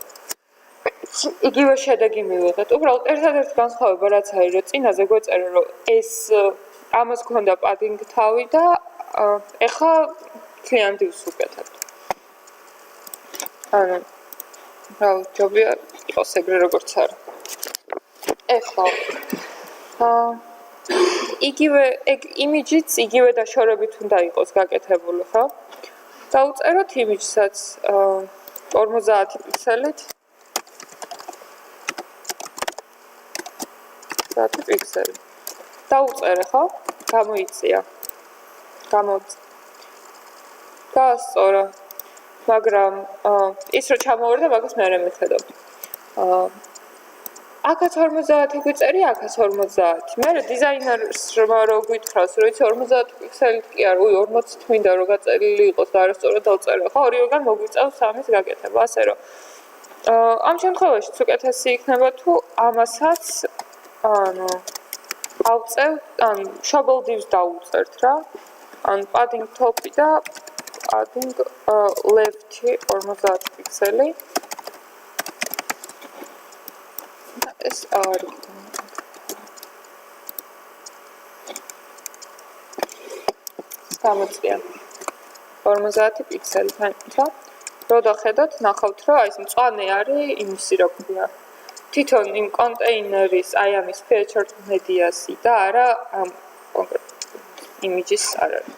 Speaker 1: იგივე შედეგი მივიღეთ. უბრალოდ ერთადერთი განსხვავება რაც არის, რომ წინაზე გვეწერა, რომ ეს ამას გქონდა პადინგ თავი და ეხლა ძალიან დივს უკეთებთ. ჯობია იყოს ეგრე როგორც არის. ეხლა იგივე ეგ იმიჯიც იგივე დაშორებით უნდა იყოს გაკეთებული, ხო? დავუწეროთ იმიჯსაც 50 პიქსელით. 10 პიქსელი. დავუწერე, ხო? გამოიწია. გაასწორა. მაგრამ ის რო ჩამოვარდა, მაგას მე არ მეხედავ. აქაც 50 გვიწერი, აქაც 50. მე დიზაინერს რო გვითხრავს, რომ იცი 50 პიქსელით კი არა, 40 თმინდა რომ გაწერილი იყოს და არასწორად დავწერე, ხო? ორივეგან მოგვიწევს ამის გაკეთება, ასე რომ ამ შემთხვევაში უკეთესი იქნება თუ ამასაც ავწევ, შობელ დივს დავუწერთ რა. padding top-ი და padding left-ი 50 პიქსელი. და ეს არის. გამოწია 50 პიქსელი თანხა. რო დახედოთ, ნახავთ, რომ აი ეს მწვანე არის იმისი რა ქვია. თვითონ იმ კონტეინერის აი ამის featured media-სი და არა ამ კონკრეტ იმიჯის არ არის.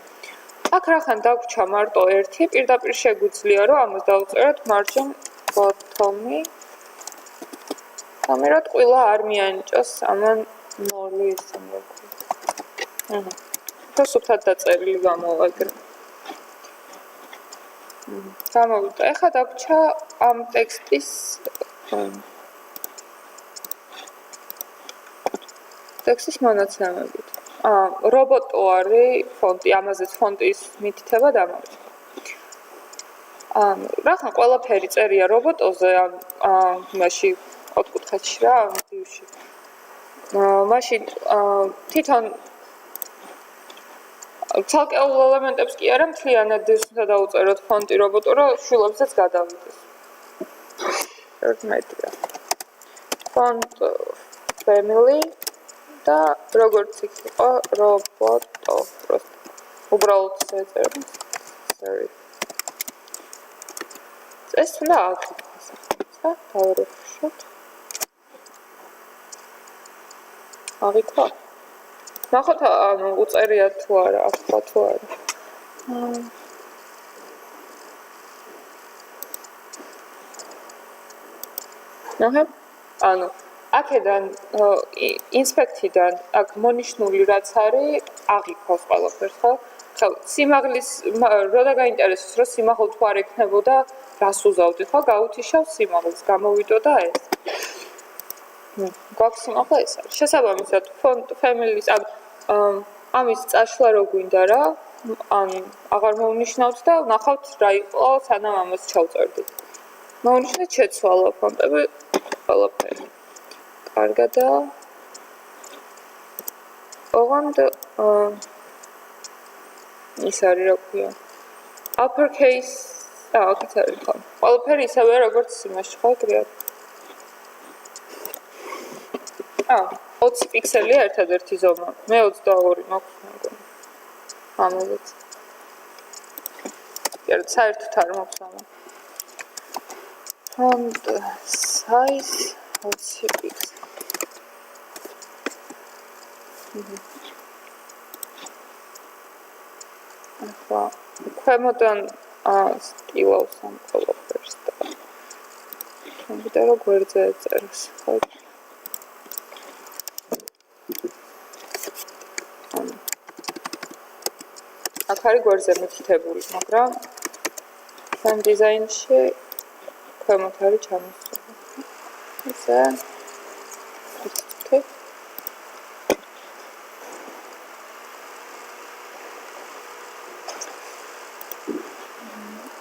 Speaker 1: აქ რახან დაგვრჩა მარტო ერთი, პირდაპირ შეგვიძლია რომ ამას დავწეროთ margin bottom-ი. ამერად ყველა არ მიანიჭოს ამან 0 ისე მოგვიყვება. და სუფთად დაწერილი გამოვაგრე. გამოვიდა. ეხლა დაგვრჩა ამ ტექსტის მონაცემებით. რობოტო არის ფონტი, ამაზეც ფონტის მითითება დამარცხდა. რახან ყველაფერი წერია რობოტოზე, მაშინ ოთხკუთხედში რა, დივში. მაშინ თვითონ ცალკეულ ელემენტებს კი არა, მთლიანად დივს უნდა დავუწეროთ ფონტი რობოტო, რომ შვილებსაც გადავიდეს. ერთმეტია. Font family და როგორც იყო რობოტო просто უბრალოდ შეწერა. Sorry. ეს უნდა აღიქოს. და დავარეფრეშოთ. აღიქვა. ნახოთ უწერია თუ არა, ახლა თუ არა. ნახეთ? აქედან ინსპექტიდან აქ მონიშნული რაც არის, აღიქოს ყველაფერს, ხო? სიმაღლის რო დაგაინტერესოს, რომ სიმაღლე თუ არ ექნებოდა, რას უზავდი, ხო? გაუთიშავ სიმაღლეს, გამოვიდოდა ეს. გვაქვს ახლა ეს არის. შესაბამისად, font family-ს ამის წაშლა რო გვინდა რა, ან აღარ მოვნიშნავთ და ნახავთ რა იყო, სანამ ამას ჩავწერდით. მოვნიშნეთ შეცვალა ფონტები ყველაფერი. კარგადა. ოღონდ ის არის რა ქვია. Uppercase აქაც არის ხო. ყველაფერი ისევე როგორც იმაში ხო გრიად. 20 პიქსელია ერთადერთი ზომა. მე 22 მაქვს მეგონა. ამაზეც. ერთ საერთოდ არ მაქვს ამა. Font size 20 pixel. ახლა ქვემოდან სტილავს ამ ყველაფერს და ამიტომ რო გვერდზე წერს, ხო? აქ არის გვერდზე მითითებული, მაგრამ fan design-ში ქვემოთ არის ჩამოსული. ისე.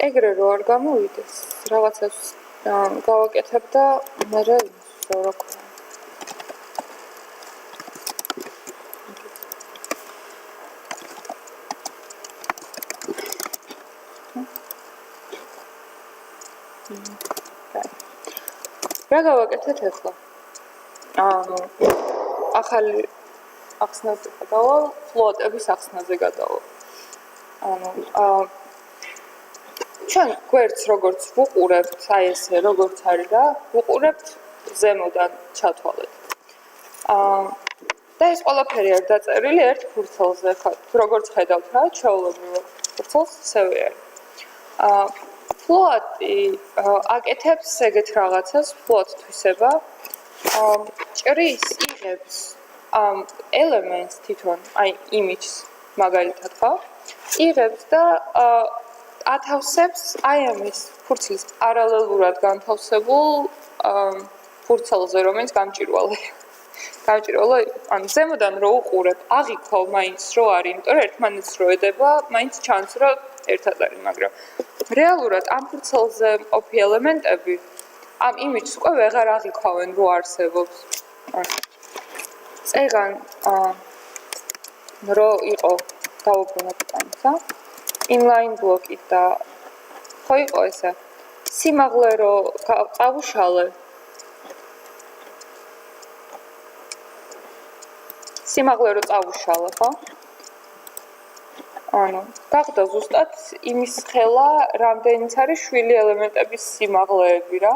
Speaker 1: ეგრე რო არ გამოვიდეს, რაღაცას გავაკეთებ და მე რა ქვია. რა გავაკეთეთ ახლა? ახალი ახსნაზე გადავალ, ფლოტების ახსნაზე გადავალ. ჩვენ გვერდს როგორც ვუყურებთ, აი ესე როგორც არის რა, ვუყურებთ ზემოდან ჩათვალეთ. და ეს ყველაფერი არის დაწერილი ერთ ფურცელზე, ხო, როგორც ხედავთ რა, ჩვეულებრივ ფურცელს ისევე არის. ფლოტი აკეთებს ეგეთ რაღაცას, ფლოტ თვისება, ჭრის იღებს ელემენტს თვითონ, აი იმიჯს მაგალითად ხო? იღებს და ათავსებს აი ამის ფურცლის პარალელურად განთავსებულ ფურცელზე, რომელიც გამჭვირვალე. გამჭვირვალე, ანუ ზემოდან რო უყურებ, აღიქვა მაინც რო არის, იმიტომ რომ ერთმანეთს რო ედება, მაინც ჩანს რომ ერთად არის, მაგრამ რეალურად ამ ფურცელზე მყოფი ელემენტები ამ იმიჯს უკვე ვეღარ აღიქვავენ რო არსებობს. წეგან რო იყო დავუბრუნოთ ამისა. inline block და ხო იყო ესა სიმაღლე რო წავუშალე ხო ანუ გახდა ზუსტად იმის ხელა რამდენიც არის შვილი ელემენტების სიმაღლეები რა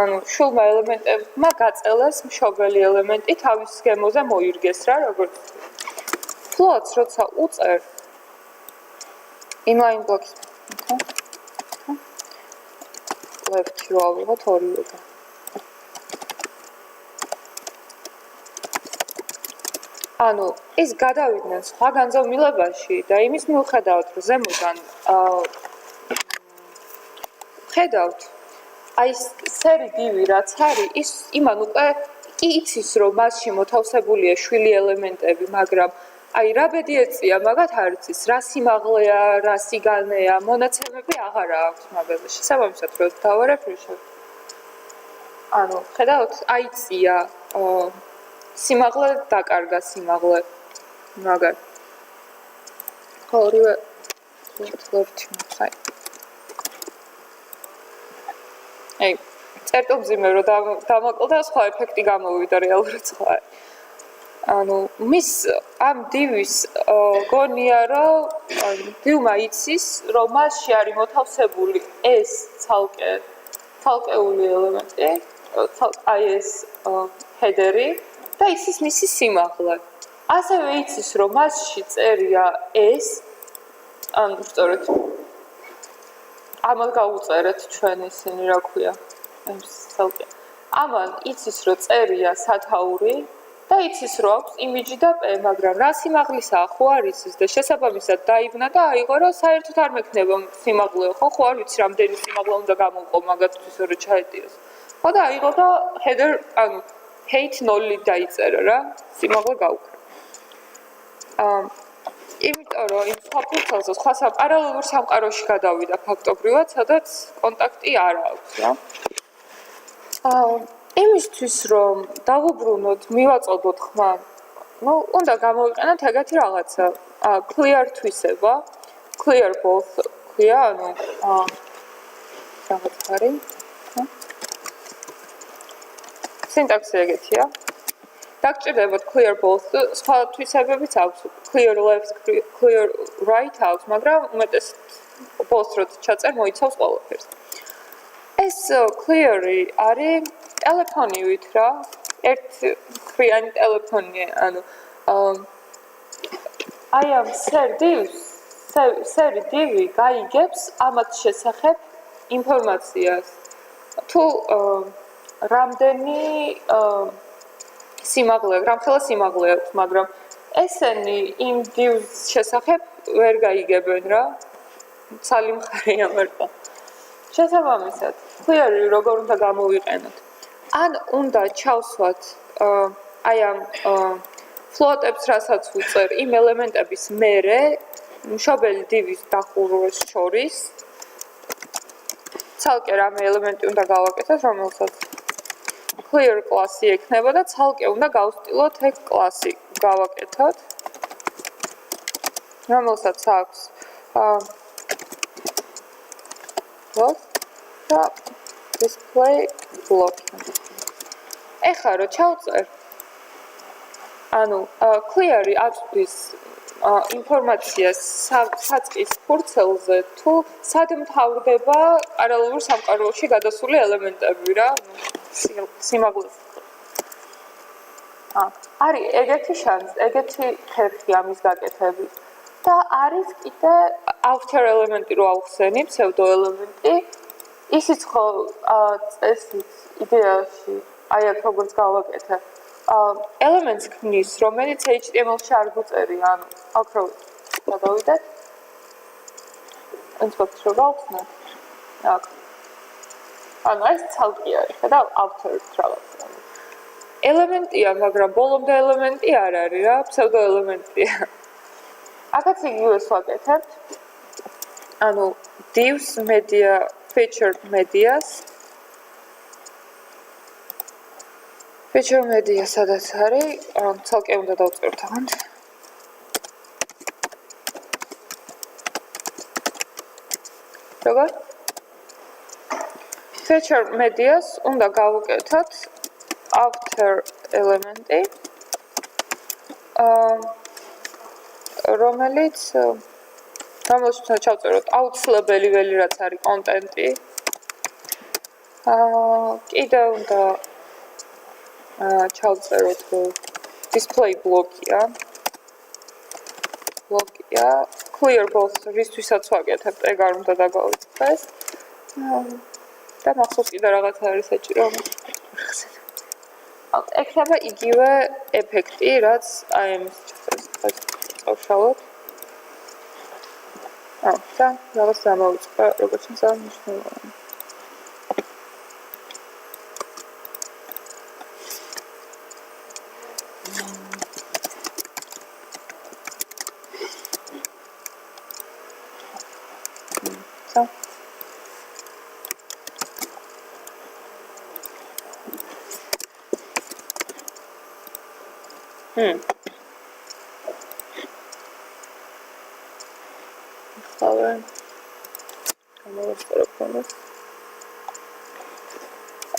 Speaker 1: ანუ შულმა ელემენტებმა გაწელეს მშობელი ელემენტი თავის გემოზე მოირგეს რა როგორც ფლოტს როცა უწერ inline blocks left რო ავიღოთ ორივე ანუ ის გადავიდნენ სხვა განზომილებაში და იმის მიუხედავად რომ ზემოდან ხედავთ აი სერი დივი რაც არის ის იმან უკვე კი იცის რომ მასში მოთავსებულია შვილი ელემენტები მაგრამ აი რა ბედი ეწია მაგათ არ იცის რა სიმაღლეა რა სიგანეა მონაცემები აღარა აქვს მაგაზე შესაბამისად რომ დავარეფრეშებ ანუ ხედავთ აიწია სიმაღლე დაკარგა სიმაღლე მაგარ ორივე ლეფტი მოხაი აი წერტილმძიმე რომ დამოკლდა სხვა ეფექტი გამოვიდა რეალურად სხვა ანუ მის ამ დივის გონია რომ დივმა იცის რომ მასში არის მოთავსებული ეს ცალკეული ელემენტი აი ეს ჰედერი და იცის მისი სიმაღლე. ასევე იცის რომ მასში წერია ეს ანუ სწორედ ამან გავუწერეთ ჩვენ ისინი რა ქვია ამან იცის რომ წერია სათაური და იცის რომ აქვს იმიჯი და პ მაგრამ რა სიმაღლისაა ხო არ იცის და შესაბამისად დაიბნა და აიღო რომ საერთოდ არ მექნება სიმაღლე ხო არ ვიცი რამდენი სიმაღლე უნდა გამოვყო მაგათთვის რომ ჩაეტიოს ხო და აიღო და height 0 დაიწერა რა, სიმაღლე გავუკრა. იმიტომ რომ იმ საფუძველზე სხვა პარალელურ სამყაროში გადავიდა ფაქტობრივად, სადაც კონტაქტი არ აქვს რა. იმისთვის რომ დავუბრუნოთ, მივაწოდოთ ხმა, უნდა გამოვიყენოთ ეგეთი რაღაცა, clear თვისება, clear both ქვია, რაღაც არის. სინტაქსი ეგეთია. დაგჭირდებათ clear both, სხვა თვისებებიც აქვს, clear left, clear right აქვს, მაგრამ უმეტეს both როცა ჩაწერ მოიცავს ყველაფერს. ეს clear-ი არის ტელეფონივით რა, ერთმხრივანი ტელეფონია, აი ამ სერი დივი გაიგებს ამათ შესახებ ინფორმაციას. თუ რამდენი რამხელა სიმაღლე აქვს, მაგრამ ესენი იმ დივს შესახებ ვერ გაიგებენ რა. ცალი მხარეა მარტო. შესაბამისად, clear-ი როგორ უნდა გამოვიყენოთ? ან უნდა ჩავსვათ აი ამ float-ებს, რასაც უწერ იმ ელემენტების მერე მშობელი დივის დახურვას შორის. ცალკე რამე ელემენტი უნდა გავაკეთოთ, რომელსაც clear კლასი ექნება და ცალკე უნდა გავსტილოთ ეგ კლასი გავაკეთოთ. რომელსაც აქვს და display block. ეხლა რო ჩავწერ, clear-ი აწვდის ინფორმაციას საწყის ფურცელზე, თუ სად მთავრდება პარალელურ სამყაროში გადასული ელემენტები რა, სიმაღლეს. არის ეგეთი შანსი, ეგეთი ხერხი ამის გაკეთების. და არის კიდე outer ელემენტი რო ავხსენი, pseudo ელემენტი. ისიც ხო წესით იდეაში, აი აქ როგორც გავაკეთე. ელემენტს ქმნის, რომელიც HTML-ში არ გვწერია, აქ რო გადავიდეთ. ინსპექტ რო გავხსნათ. აქ. ეს ცალკე არის, ხედავ, outer რაღაცა. ელემენტია, მაგრამ ბოლომდე ელემენტი არ არის რა, pseudo ელემენტია. აქაც იგივეს ვაკეთებთ. divs media feature medias. feature media სადაც არის, ცალკე უნდა დავწეროთ აღარ. როგორ? feature medias უნდა გავუკეთოთ outer ელემენტი. რომელიც ჩავწეროთ აუცილებელი ველი რაც არის კონტენტი. კიდე უნდა ჩავწეროთ display block-ია. clear both რისთვისაც ვაკეთებთ, ეგ არ უნდა დაგავიწყდეს. და მახსოვს კიდე რაღაც არის საჭირო. ექნება იგივე ეფექტი, რაც აი ამის წავშალოთ. და რაღაც დამოვიწყე, როგორც მნიშვნელოვანი.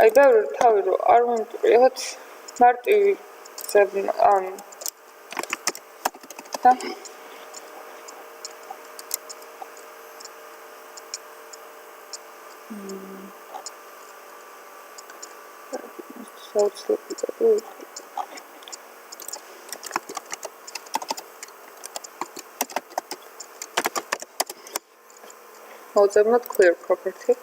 Speaker 1: აი და თავი რო არ მომწყვიოთ მარტივი ძებნა და მოძებნოთ clear property.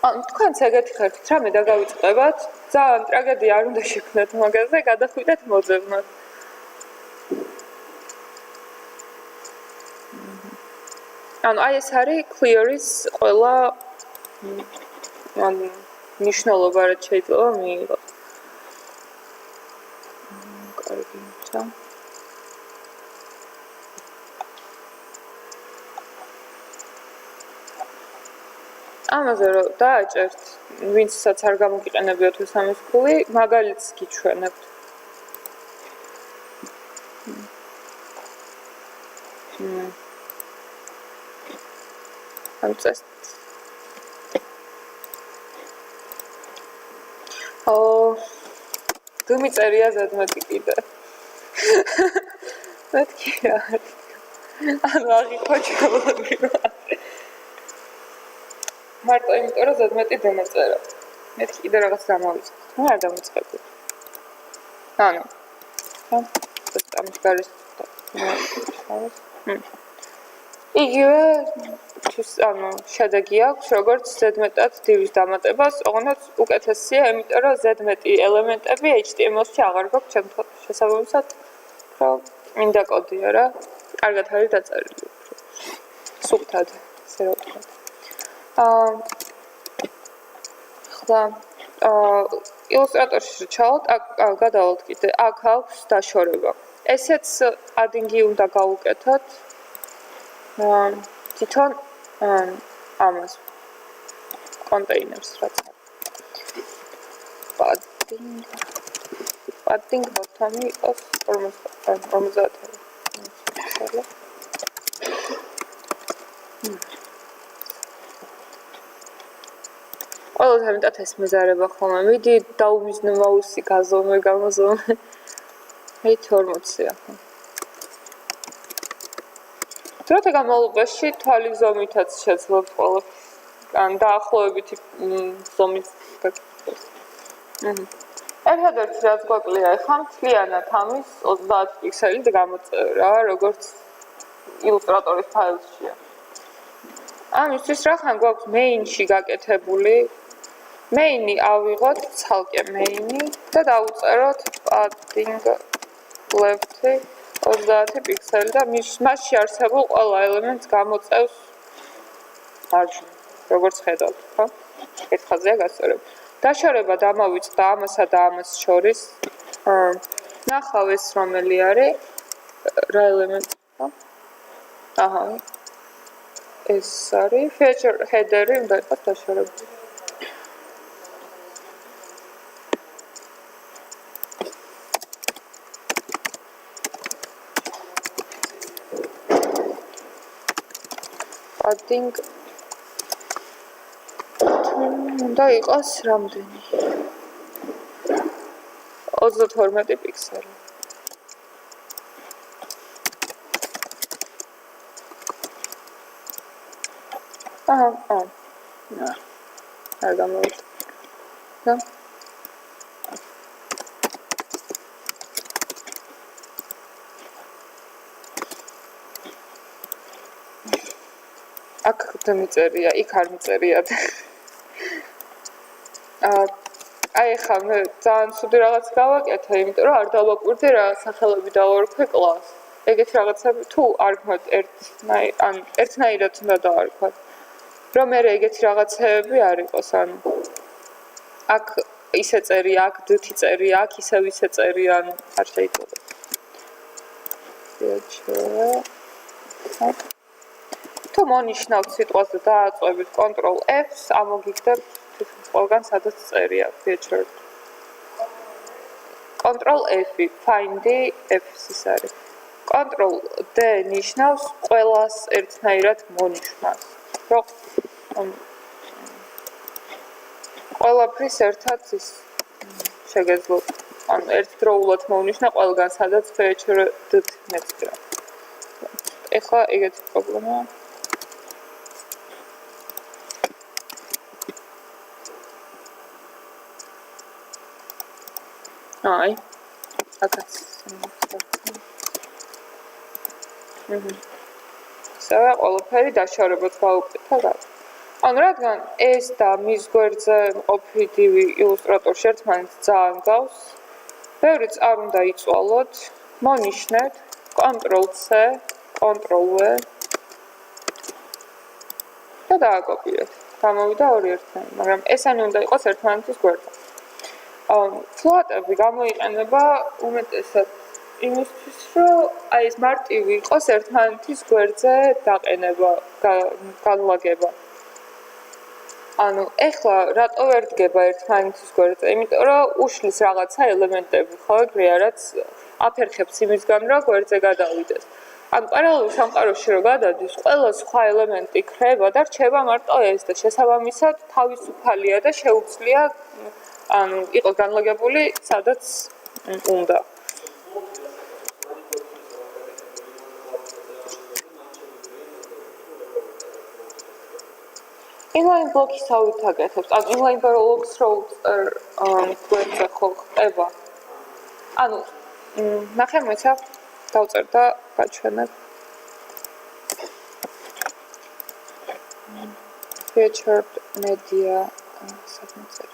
Speaker 1: თქვენც ეგეთი ხართ, რამე დაგავიწყებათ, ძალიან ტრაგედია არ უნდა შექმნათ მაგაზე, გადახვიდეთ მოძებნოთ. აი ეს არის clear-ის ყველა მნიშვნელობა რაც შეიძლება მიიღოს. კარგია. ამაზე რომ დააჭერთ, ვინცაც არ გამოგიყენებიათ ამის ფული, მაგალითს გიჩვენებთ. ამ წესით. დუმიწერია ზედმეტი კიდე. მეთქი რა. ანუ აღიქვა ჩავლები რა. მარტო იმიტომ რომ ზედმეტი დემეწერა. მეთქი კიდე რაღაც დამოვიწყე. ნუ არ დამოწყები. ანუ. ამის გარეს იგივე ანუ შედეგი აქვს როგორც ზედმეტად დილის დამატებას, ოღონდ უკეთესია, იმიტომ რომ ზედმეტი ელემენტები HTML-ში აღარ გვაქვს შესაბამისად, რომ მინდა კოდია რა, კარგად არის დაწერილი. სუფთად, ესე რომ ვთქვათ. ხლა ილუსტრატორში ჩავალთ, გადავალთ კიდე, აქ აქვს დაშორება. ესეც ადინგი უნდა გავუკეთოთ. თვითონ ამას კონტეინერს რაც padding bottom-ი იყოს 50. ყველას ამიტად ეს მეზარება ხოლმე. მიდი დაუმიზნე მაუსი გაზომე, გამოზომე. აი 40-ია. დროთა განმავლობაში თვალის ზომითაც შეძლოთ ყველაფერს. ან დაახლოებითი ზომის გაკეთებას. ერთადერთი რაც გვაკლია ახლა მთლიანად ამის 30 პიქსელით გამოწერა, როგორც ილუსტრატორის ფაილშია. ამისთვის რახან გვაქვს main-ში გაკეთებული. main-ი ავიღოთ ცალკე main-ი და დავუწეროთ padding left 30 პიქსელი და მასში არსებულ ყველა ელემენტს გამოწევს მარჯვნივ, როგორც ხედავთ, ხო? კითხაზეა გასწორებული. დაშორება დამოვიწყდა ამასა და ამას შორის. ნახავ ეს რომელი არის? რა ელემენტი, ხო? აჰა. ეს არის feature header-ი უნდა იყოს დაშორებული. padding უნდა იყოს რამდენი? 32 პიქსელი. არ გამოვიდა. და აქ დამიწერია, იქ არ მიწერია. აი ხა მე ძალიან ცუდი რაღაც გავაკეთე, იმიტომ რომ არ დავაკვირდი რა სახელები დავარქვი კლასს. ეგეთი რაღაცები თუ არ გქონდ ერთნაირად უნდა დავარქვათ. რომ მე ეგეთი რაღაცები არ იყოს, ანუ აქ ისე წერია, აქ დუთი წერია, აქ ისევ ისე წერია, ანუ არ შეიძლება. თუ მონიშნავთ სიტყვას და დააწვევით Ctrl F-ს, ამოგიგდებთ ყველგან სადაც წერია feature. Ctrl F-ი, find-ი, F-ს ის არის. Ctrl D ნიშნავს ყველას ერთნაირად მონიშნავს. რომ ყველაფრის ერთად ის შეგეძლოთ. ანუ ერთდროულად მოუნიშნა ყველგან სადაც feature-ით მეწერა. ეხლა ეგეთი პრობლემაა. აი, აკაც. საერთოდ ყველაფერი დაშორებად გავუკეთე რა. ანუ რადგან ეს და მის გვერდზე მყოფი ილუსტრატორში ერთმანეთს ძალიან გავს, ბევრიც არ უნდა იწვალოთ, მონიშნეთ Ctrl C, Ctrl V და დააკოპიოთ. გამოვიდა ორი ერთმანეთი, მაგრამ ესენი უნდა იყოს ერთმანეთის გვერდზე. ფლოტები გამოიყენება უმეტესად იმისთვის, რომ აი ეს მარტივი იყოს ერთმანეთის გვერდზე დაყენება, განლაგება. ანუ ეხლა რატო ვერ დგება ერთმანეთის გვერდზე? იმიტომ რომ უშლის რაღაცა ელემენტები ხო ეგრეა, რაც აფერხებს იმისგან, რომ გვერდზე გადავიდეს. ანუ პარალელურ სამყაროში რო გადადის, ყველა სხვა ელემენტი ქრება და რჩება მარტო ეს და შესაბამისად თავისუფალია და შეუძლია ანუ იყოს განლაგებული სადაც უნდა. inline block-ის ავით აკეთებს. ანუ inline blocks რო გვერდზე ხო ხდება. ანუ ნახე მოიცა დავწერ და გაჩვენებ. featured media submit.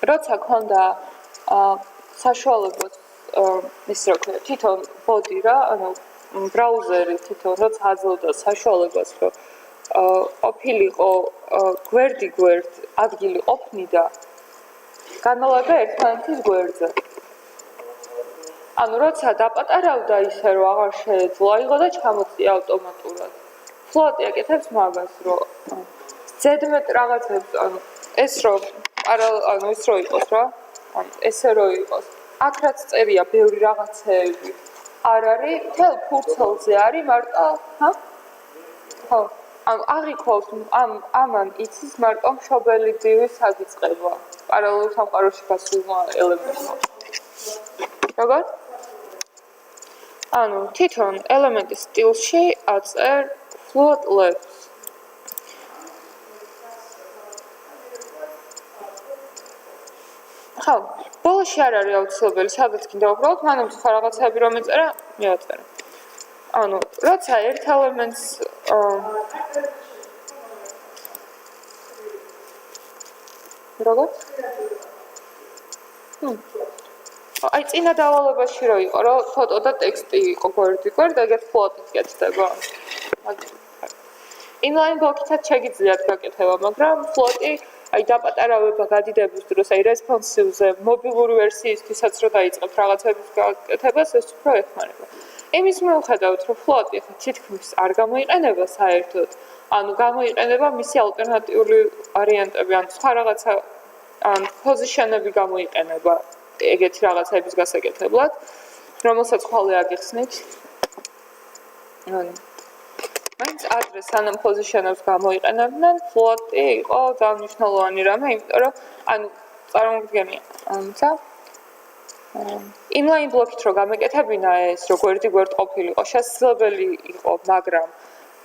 Speaker 1: როცა ქონდა საშუალებას ის რა ქვია თვითონ ბოდი რა ანუ ბრაუზერი თვითონ როცა აძლევდა საშუალებას რომ ყოფილიყო გვერდი ადგილი ყოფნიდა განალაგა ერთმანეთის გვერდზე ანუ როცა დაპატარავდა ისე რომ აღარ შეეძლო აიღო და ჩამოწია ავტომატურად ფლოტი აკეთებს მაგას რომ ზედმეტ რაღაცებს ანუ ეს რომ ანუ ის რო იყოს რა ანუ ესე რო იყოს აქ რაც წერია ბევრი რაღაცეები არ არის თელ ფურცელზე არის მარტო ხო ანუ აღიქოვს ამან იცის მარტო მშობელი ძივის საგიწყება პარალელურ სამყაროში გასულმა ელემენტმა როგორ ანუ თვითონ ელემენტის სტილში აწერ float left ხო, ბოლოში არ არის აუცილებელი, სადაც კიდე უბრალოდ მანამ სხვა რაღაცები რომ ეწერა, მივაწერე. ანუ, როცა ერთ ელემენტს როგორ? აი წინა დავალებაში რო იყო, რომ ფოტო და ტექსტი იყო გვერდი, ეგეთ ფლოტით კეთდება. inline block-ითაც შეგიძლიათ გაკეთება, მაგრამ ფლოტი აი დაპატარავება გადიდების დროს აი რესპონსივზე მობილური ვერსიისთვისაც რო დაიწყებთ რაღაცების გაკეთებას ეს უფრო ეხმარება. იმის მიუხედავად რომ ფლოტი ხო თითქმის არ გამოიყენება საერთოდ, ანუ გამოიყენება მისი ალტერნატიული ვარიანტები, ანუ სხვა რაღაცა ან პოზიშენები გამოიყენება ეგეთი რაღაცების გასაკეთებლად, რომელსაც ხვალე აგიხსნით. მაინც ადრეს სანამ პოზიშენებს გამოიყენებდნენ, ფლოტი იყო ძალიან მნიშვნელოვანი რამე, იმიტომ რომ ანუ წარმოგიდგენია, ამცა inline block-ით რო გამეკეთებინა ეს, რო გვერდი ყოფილიყო, შესაძლებელი იყო, მაგრამ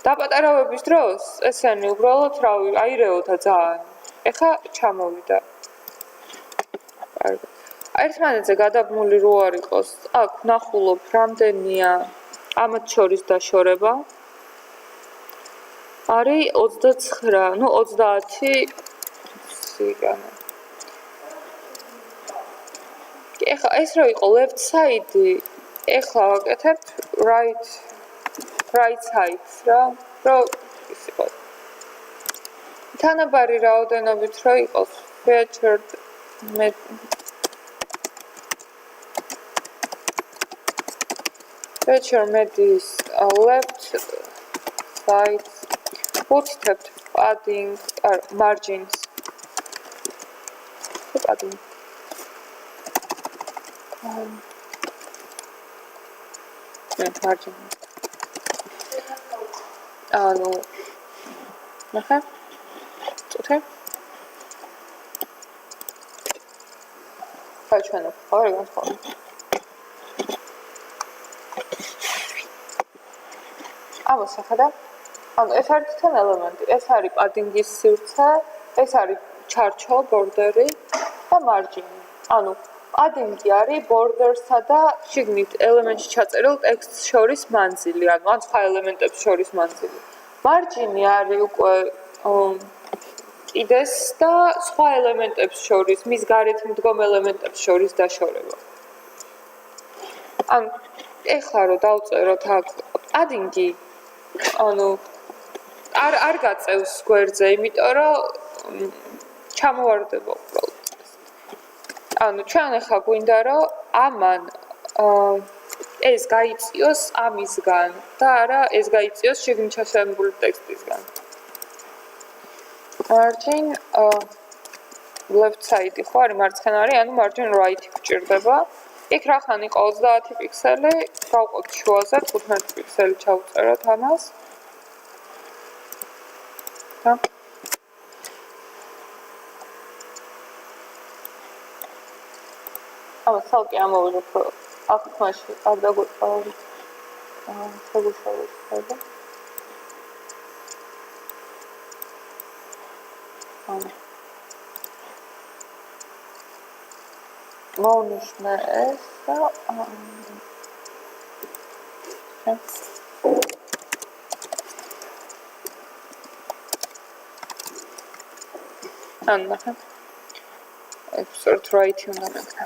Speaker 1: დაპატარავების დროს ესენი უბრალოდ რავი, აირეოდა ძალიან. ეხა ჩამოვიდა. კარგად. ერთმანეთზე გადაბმული რო არ იყოს, აქ ვნახულობ რამდენია ამათ შორის დაშორება. არის 29, ну 30 სიგანა. ეხლა ეს რო იყო left side, ეხლა ვაკეთებ right side რა, რომ ის იყოს. თანაბარი რაოდენობით რო იყოს featured media's left side bootstrapped padding margins padding margin ანუ ნახე წუთი გაჩვენებ ხო რა განსხვავება ამას ახლა ანუ ეს არის თან ელემენტი, ეს არის პადინგის სივრცე, ეს არის ჩარჩო, ბორდერი და მარჯინი. ანუ პადინგი არის ბორდერსა და შიგნით ელემენტში ჩაწერილ ტექსტს შორის მანძილი, ანუ ან სხვა ელემენტებს შორის მანძილი. მარჯინი არის უკვე კიდეს და სხვა ელემენტებს შორის, მის გარეთ მდგომ ელემენტებს შორის დაშორება. ანუ ეხლა რომ დავწეროთ აქ პადინგი, ანუ არ გაწევს გვერდზე, იმიტომ რომ ჩამოვარდება უბრალოდ. ანუ ჩვენ ახლა გვინდა რომ ამან ეს გაიწიოს ამისგან და არა ეს გაიწიოს შიგნით ჩასვენებული ტექსტისგან. Margin left side ხო არის მარცხენა არის, ანუ margin right გვჭირდება. იქ რახან იყო 30 პიქსელი, გავყოთ შუაზე 15 პიქსელი ჩავწეროთ ამას. და ამას ცალკე ამოვიღებ, რომ აქ მაშინ არ დაგვეყავი. შეგუშავოთ ხება. მოვნიშნე ეს და ნახე. ეს sort right უნდა მეკნა.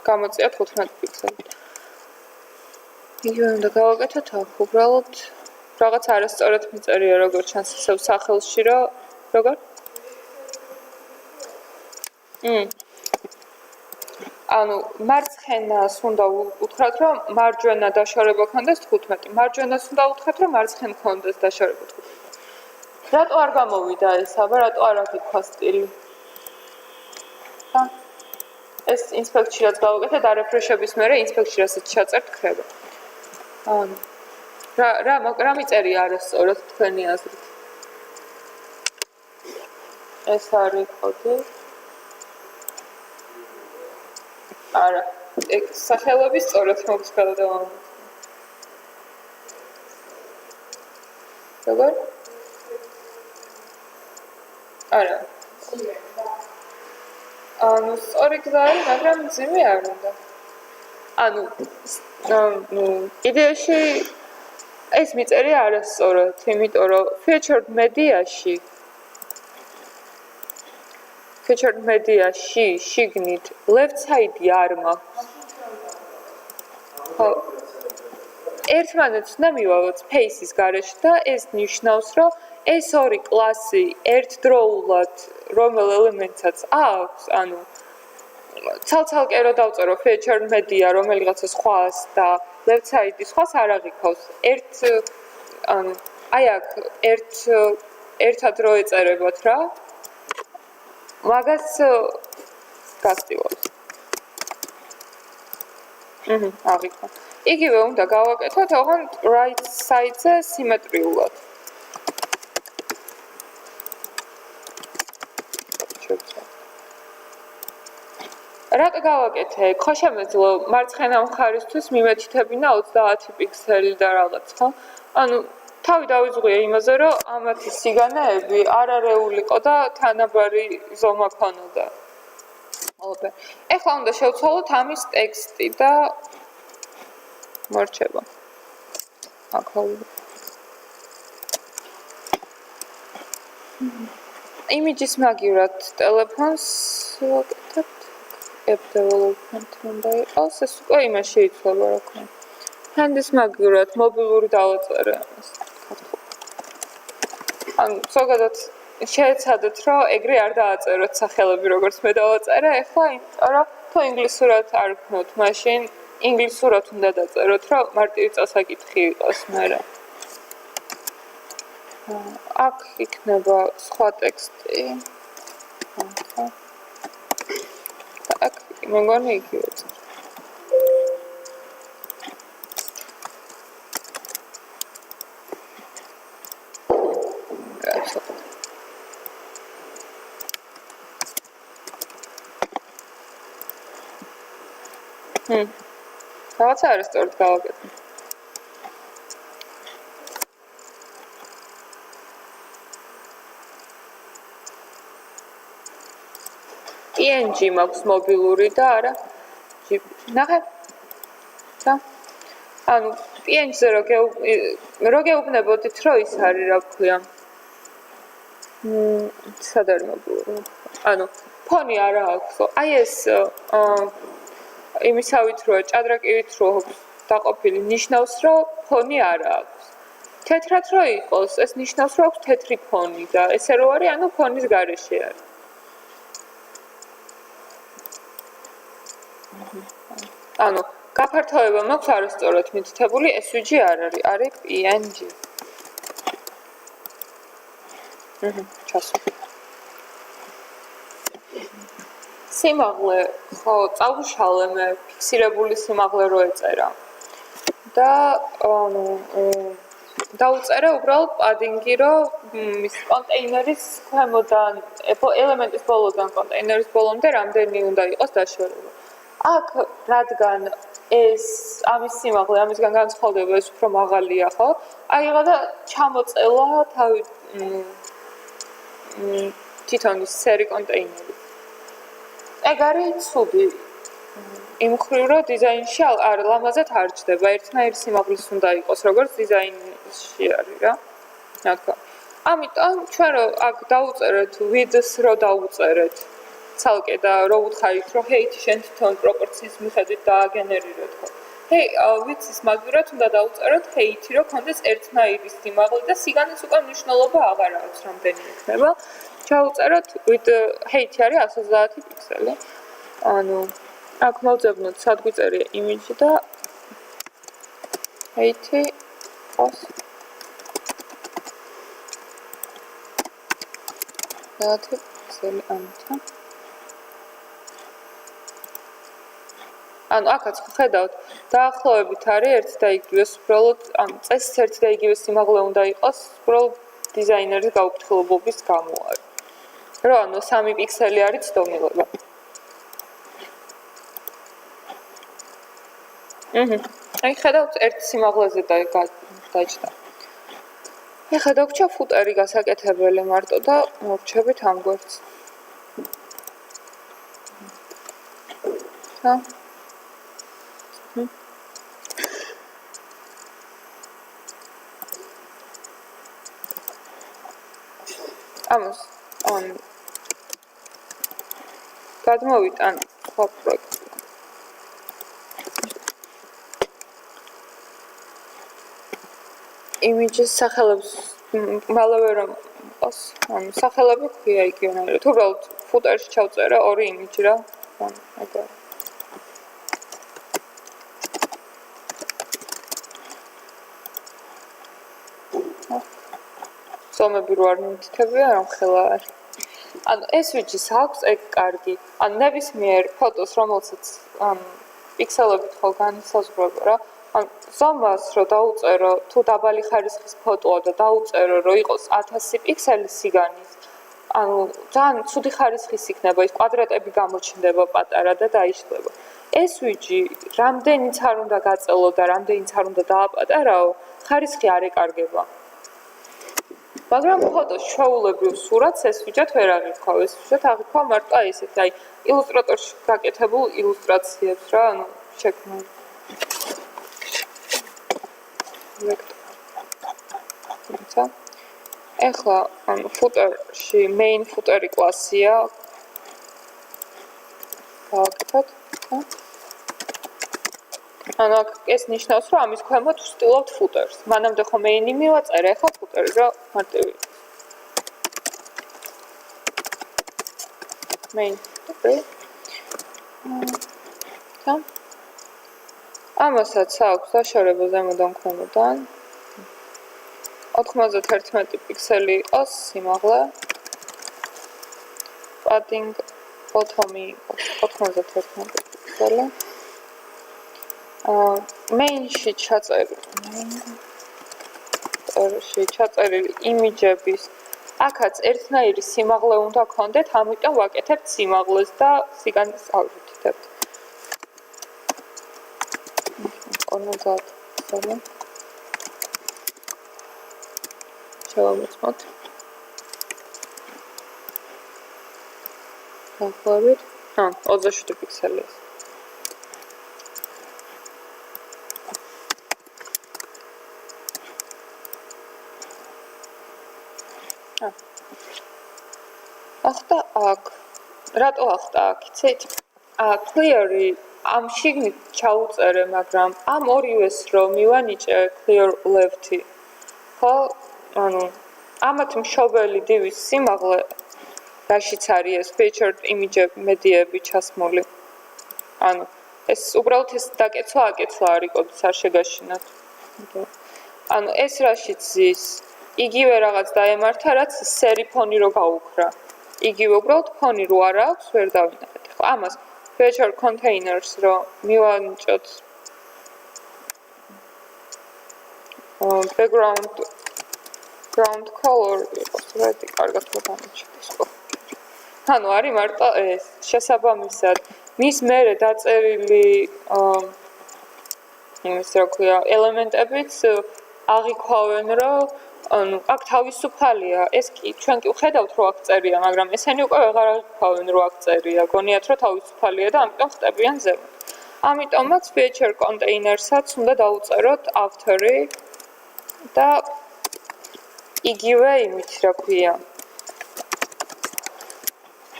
Speaker 1: გამოწია 15 პიქსელი. იგივე უნდა გავაკეთოთ აქ, უბრალოდ რაღაც არასწორად მიწერია, როგორ ჩანს ისევ სახელში, რომ როგორ? ანუ მარცხენას უნდა უთხრათ, რომ მარჯვენა დაშორება ქონდეს 15. მარჯვენას უნდა უთხრათ, რომ მარცხენ ქონდეს დაშორება 15. რატო არ გამოვიდა ეს, აბა რატო არ აღიქვა სტილი? ეს ინსპექტში რაც გავაკეთე და რეფრეშების მერე ინსპექტში რასაც ჩაწერთ ხდება. ანუ რა მიწერია არასწორად თქვენი აზრით? ეს არის კოდი. არა, სახელობის სწორად მოგვს გადავამოწმე. როგორ? არა. ანუ სწორი გზა არის, მაგრამ მძიმე არ უნდა. ანუ იდეაში ეს მიწერია არასწორად, იმიტომ რომ featured media-ში შიგნით left side-ი არ მაქვს. ხო. ერთმანეთს უნდა მივავოთ space-ის გარეშე და ეს ნიშნავს, რომ ეს ორი კლასი ერთდროულად რომელ ელემენტსაც აქვს, ანუ ცალ-ცალკე რო დავწერო featured media რომელიღაცა სხვას და left side-ი სხვას არ აღიქავს. ანუ აი აქ ერთად რო ეწერებოთ რა. მაგას გასტივოთ. აღიქვა. იგივე უნდა გავაკეთოთ, ოღონდ right side-ზე სიმეტრიულად. რატო გავაკეთე? ხო შემეძლო მარცხენა მხარისთვის მიმეთითებინა 30 პიქსელი და რაღაც, ხო? ანუ თავი დავიძღვია იმაზე, რომ ამათი სიგანეები არარეულიყო და თანაბარი ზომა ქონოდა. ეხლა უნდა შევცვალოთ ამის ტექსტი და მორჩება. იმიჯის მაგივრად ტელეფონს ვაკეთებ. app development უნდა იყოს, ეს უკვე იმაში იცვლება რა ქვია. ჰენდის მაგივრად მობილური დავაწერე ამას. ანუ ზოგადად შეეცადეთ, რომ ეგრე არ დააწეროთ სახელები, როგორც მე დავაწერე, ეხლა იმიტომ რომ თუ ინგლისურად არ გქნოთ, მაშინ ინგლისურად უნდა დაწეროთ, რომ მარტივი წასაკითხი იყოს მერე. აქ იქნება სხვა ტექსტი. აქ მეგონი იგივე. რაღაცა არასწორად გავაკეთე. PNG მაქვს მობილური და არა JPG. ნახე? და ანუ PNG-ზე რო გეუბნებოდით, რომ ის არის, რა ვქვია. სად არის მობილური? ანუ ფონი არა აქვს. აი ეს იმისავით რო ჭადრაკივით რო დაყოფილი ნიშნავს, რომ ფონი არა აქვს. თეთრად რო იყოს, ეს ნიშნავს, რომ აქვს თეთრი ფონი და ესე რო არის, ანუ ფონის გარეშე არის. ანუ გაფართოება მაქვს არასწორად მითითებული, SVG არ არის, არის PNG. ჩასვლა. სიმაღლე, ხო, წავუშალე მე ფიქსირებული სიმაღლე რო ეწერა. და ანუ დაუწერე უბრალოდ პადინგი, რომ ის კონტეინერის ქვემოდან, ელემენტის ბოლოდან კონტეინერის ბოლომდე რამდენი უნდა იყოს დაშორება. აქ რადგან ეს ამის სიმაღლე ამისგან განსხვავდება, ეს უფრო მაღალია, ხო? აიღო და ჩამოწელა თავი თვითონ ის სერი კონტეინერი. ეგ არის ცუდი. იმ მხრივ, რომ დიზაინში არ ლამაზად არ ჩდება, ერთნაირი სიმაღლის უნდა იყოს, როგორც დიზაინში არის რა. რა თქმა უნდა. ამიტომ ჩვენ რო აქ დაუწერეთ width რო დაუწერეთ ცალკე და რო ვუთხარით, რომ height-ი შენ თვითონ პროპორციის მიხედვით დააგენერირეთ, ხო? width-ის მაგივრად უნდა დაუწეროთ height-ი, რომ კონდეს ერთნაირი სიმაღლე და სიგანის უკვე მნიშვნელობა აღარ აქვს, რამდენი იქნება. ჩაუწეროთ with height-ი არის 130 პიქსელი. ანუ აქ მოვძებნოთ სად გვიწერია image და height-ი 130 პიქსელი ამითა. ანუ აქაც ხედავთ, დაახლოებით არის ერთ და იგივე, უბრალოდ ანუ წესით ერთ და იგივე სიმაღლე უნდა იყოს, უბრალოდ დიზაინერის გაუფრთხილებობის გამო არის. რომ ანუ 3 პიქსელი არის ცდომილება. აი ხედავთ ერთ სიმაღლეზე დაიჭდა. ეხლა დაგვრჩა ფუტერი გასაკეთებელი მარტო და მოვჩებით ამ გვერდს. ამას გადმოვიტან სხვა პროექტი. იმიჯის სახელებს მალევე რომ იყოს, ანუ სახელები ქვია იგივენაირად. უბრალოდ ფუტერში ჩავწერა 2 იმიჯი რა. ანუ ეგა. ზომები რო არ მიმითითებია, რომ ხელა არის. ანუ SVG-ს აქვს ეგ კარგი. ანუ ნებისმიერ ფოტოს, რომელსაც პიქსელებით ხო განისაზღვრება რა. ანუ ზომას რო დაუწერო, თუ დაბალი ხარისხის ფოტოა და დაუწერო, რომ იყოს 1000 პიქსელი სიგანის, ანუ ძალიან ცუდი ხარისხის იქნება, ის კვადრატები გამოჩნდება პატარა და დაიშლება. SVG რამდენიც არ უნდა გაწელო და რამდენიც არ უნდა დააპატარაო, ხარისხი არ ეკარგება. მაგრამ ფოტოს ჩვეულებრივ სურათს SVG-ად ვერ აღიქვა, SVG-ად აღიქვა მარტო აი ესეთი, აი ილუსტრატორში გაკეთებულ ილუსტრაციებს რა, ანუ შექმნა. ეხლა ანუ ფუტერში main ფუტერი კლასია. გავაკეთოთ. ანუ ეს ნიშნავს, რომ ამის ქვემოთ ვსტილობთ ფუტერს. მანამდე ხო main-ი მივაწერე, ეხლა ფუტერი რა მარტივი. main ფუტერი. ამასაც აქვს დაშორება ზემოდან ქვემოდან. 91 პიქსელი იყოს სიმაღლე. padding bottom-ი 91 პიქსელი. main-ში ჩაწერილი იმიჯების აქაც ერთნაირი სიმაღლე უნდა გქონდეთ, ამიტომ ვაკეთებთ სიმაღლეს და სიგანის ავვითითებთ. 50 პიქსელი. შევამოწმოთ. დაახლოებით 27 პიქსელია. ახლა აქ რატო ახლა აქ იცით? clear-ი ამ შიგნით ჩაუწერე, მაგრამ ამ ორივეს რომ მივანიჭე clear left-ი. ხო, ანუ ამათ მშობელი div-ის სიმაღლე რაშიც არის ეს featured image მედიები ჩასმული. ანუ ეს უბრალოდ ეს დაკეცვა აკეცვა არის კოდის არ შეგაშინათ. ანუ ეს რაშიც ზის იგივე რაღაც დაემართა, რაც სერი ფონი რო გაუქრა. იგივე უბრალოდ ფონი რო არ აქვს, ვერ დავინახეთ. ხო, ამას feature containers რო მივანიჭოთ background color იყოს რეთი კარგად მოვანიჭდეს ხო. ანუ არის მარტო ეს შესაბამისად მის მერე დაწერილი იმის რა ქვია ელემენტებიც აღიქვავენ რომ ანუ აქ თავისუფალია ეს კი ჩვენ კი ვხედავთ რომ აქ წერია მაგრამ ესენი უკვე ვეღარ აღიქვავენ რომ აქ წერია გონიათ რომ თავისუფალია და ამიტომ ხტებიან ზემოთ ამიტომაც feature containers-საც უნდა დაუწეროთ author-ი და იგივე იმით რა ქვია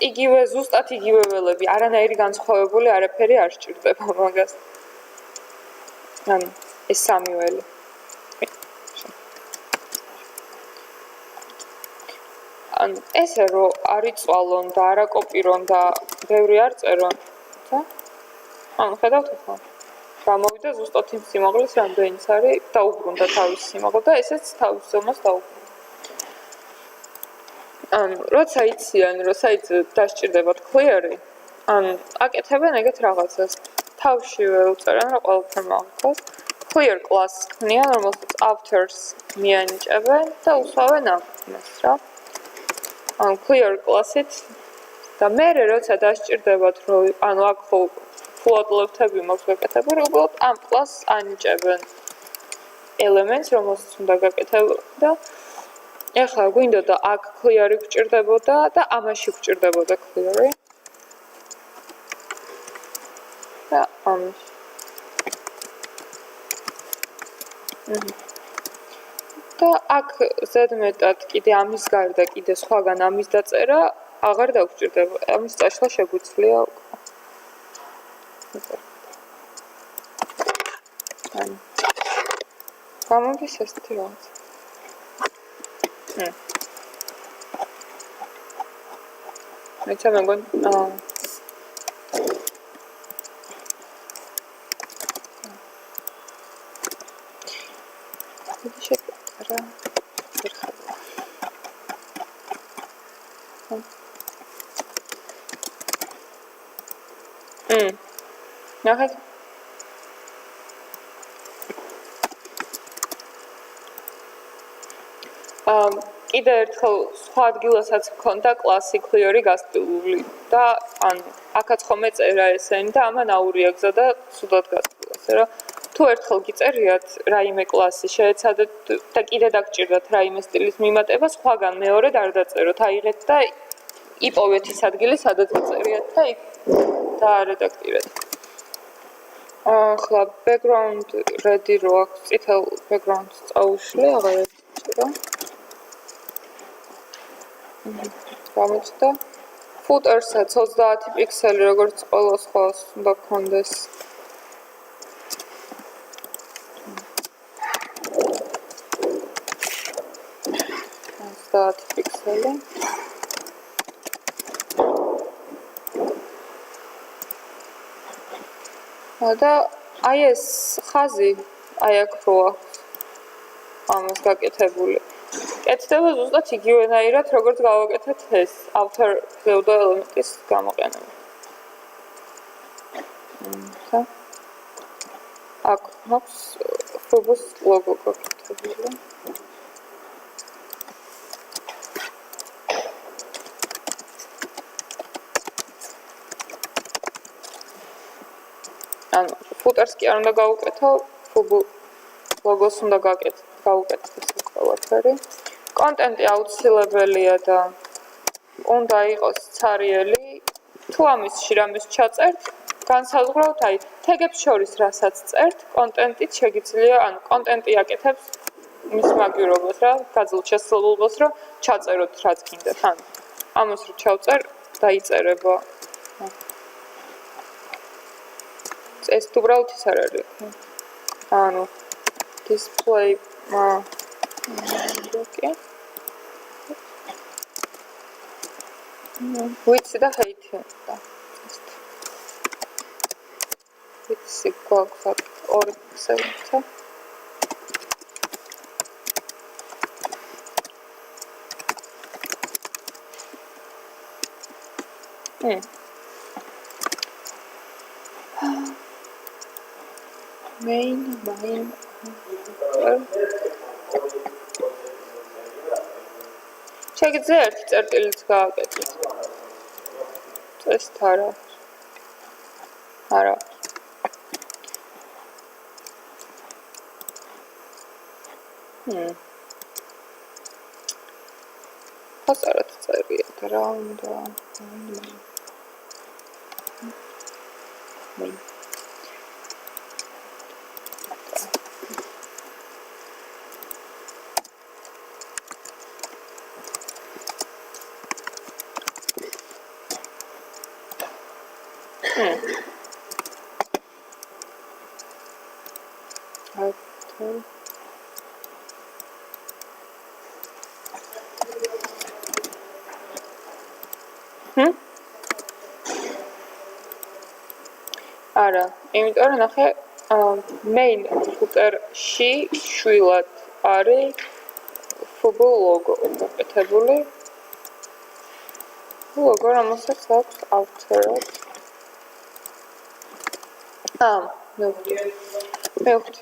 Speaker 1: იგივე ზუსტად იგივე ველები არანაირი განსხვავებული არაფერი არ სჭირდება მაგას ანუ ეს სამი ველი ანუ ესე რომ არ იწვალონ და არ აკოპირონ და ბევრი არ წერონ და ანუ ხედავთ ხო გამოვიდა ზუსტად იმ სიმაღლის რამდენიც არის დაუბრუნდა თავის სიმაღლე და ესეც თავის ზომას დაუბრუნდა ანუ როცა იციან როცა დასჭირდებათ clear-ი ანუ აკეთებენ ეგეთ რაღაცას თავშივე უწერენ რა ყველაფერ მაგას clear class ქმნიან რომელსაც authors მიანიჭებენ და უსვავენ ამას რა ანუ clear class-ით და მერე როცა დასჭირდებათ რომ ანუ აქ ხო float left-ები მაქვს გაკეთებული უბრალოდ ამ class-ს ანიჭებენ elements რომელსაც უნდა გაკეთებო და ეხლა გვინდოდა აქ clear-ი გვჭირდებოდა და ამაში გვჭირდებოდა clear-ი და ამაში და აქ ზედმეტად კიდე ამის გარდა კიდე სხვაგან ამის დაწერა აღარ დაგვჭირდება ამის წაშლა შეგვიძლია ანუ გამოდის ესეთი რაღაც მეცა მეგონ დიდი შეკეთება ერხება ნახეთ კიდე ერთხელ სხვა ადგილასაც მქონდა კლასი clear-ი გასწავლული და ანუ აქაც ხომ ეწერა ესენი და ამან აურია გზა და ცუდად გასწავლა ასე რომ თუ ერთხელ გიწერიათ რაიმე კლასი შეეცადეთ და კიდე დაგჭირდათ რაიმე სტილის მიმატება სხვაგან მეორედ არ დაწეროთ აიღეთ და იპოვეთ ის ადგილი სადაც გაწერიათ და იქ დაარედაქტირეთ ახლა background ready რო აქვს წითელ background-ს წაუშვი აღარ ეჭირა გამოჩნდა footer-საც 30 პიქსელი როგორც ყველა სხვას უნდა გქონდეს 30 პიქსელი და აი ეს ხაზი აი აქ როა ამას გაკეთებული კეთდება ზუსტად იგივენაირად როგორც გავაკეთეთ ეს author pseudo elements გამოყენება და აქ მაქვს ფუბოს ლოგო გაკეთებული ანუ footer-ს კი არ უნდა გავუკეთო ფუბო ლოგოს უნდა გავუკეთოთ ეს ყველაფერი კონტენტი აუცილებელია და უნდა იყოს ცარიელი თუ ამისში რამეს ჩაწერთ, განსაზღვრავთ, აი, თეგებს შორის რასაც წერთ, კონტენტით შეგიძლია, ანუ კონტენტი აკეთებს მის მაგივრობას რა, გაძლჩესებულობას, რომ ჩაწეროთ რაც გინდათ. ანუ ამას რო ჩავწერ, დაიწერება. ეს თუ უბრალოდ ის არ არის. ანუ display okay. width და height და width გვაქვს 2 პიქსელით. main შეგიძლია ერთი წერტილიც გააკეთოთ. წესით არა. არა. ფასარად წერიეთ რა უნდა. არა, იმიტომ რომ ნახე main footer-ში შვილად არის football logo მოკეთებული. logo რომელსაც აქვს author-ად. მივხვდი.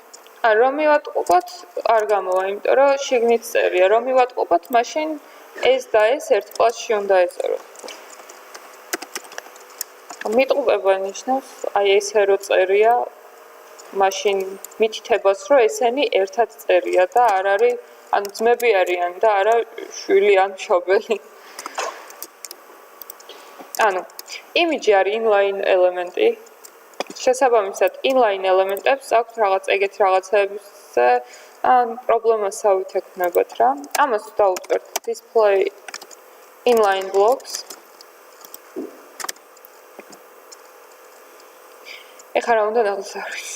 Speaker 1: რომ მივატყუპოთ, არ გამოვა, იმიტომ რომ შიგნით წერია. რომ მივატყუპოთ, მაშინ ეს და ეს ერთ კლასში უნდა ეწეროთ. მიტყუპება ნიშნავს, აი ესე რო წერია, მაშინ მითითებას, რომ ესენი ერთად წერია და არ არის, ანუ ძმები არიან და არა შვილი ან მშობელი. ანუ იმიჯი არის inline ელემენტი. შესაბამისად inline ელემენტებს აქვს რაღაც ეგეთ რაღაცებზე პრობლემასავით ექნებათ რა. ამას დავუწევთ display inline blocks. ეხლა რა უნდა დავსახის.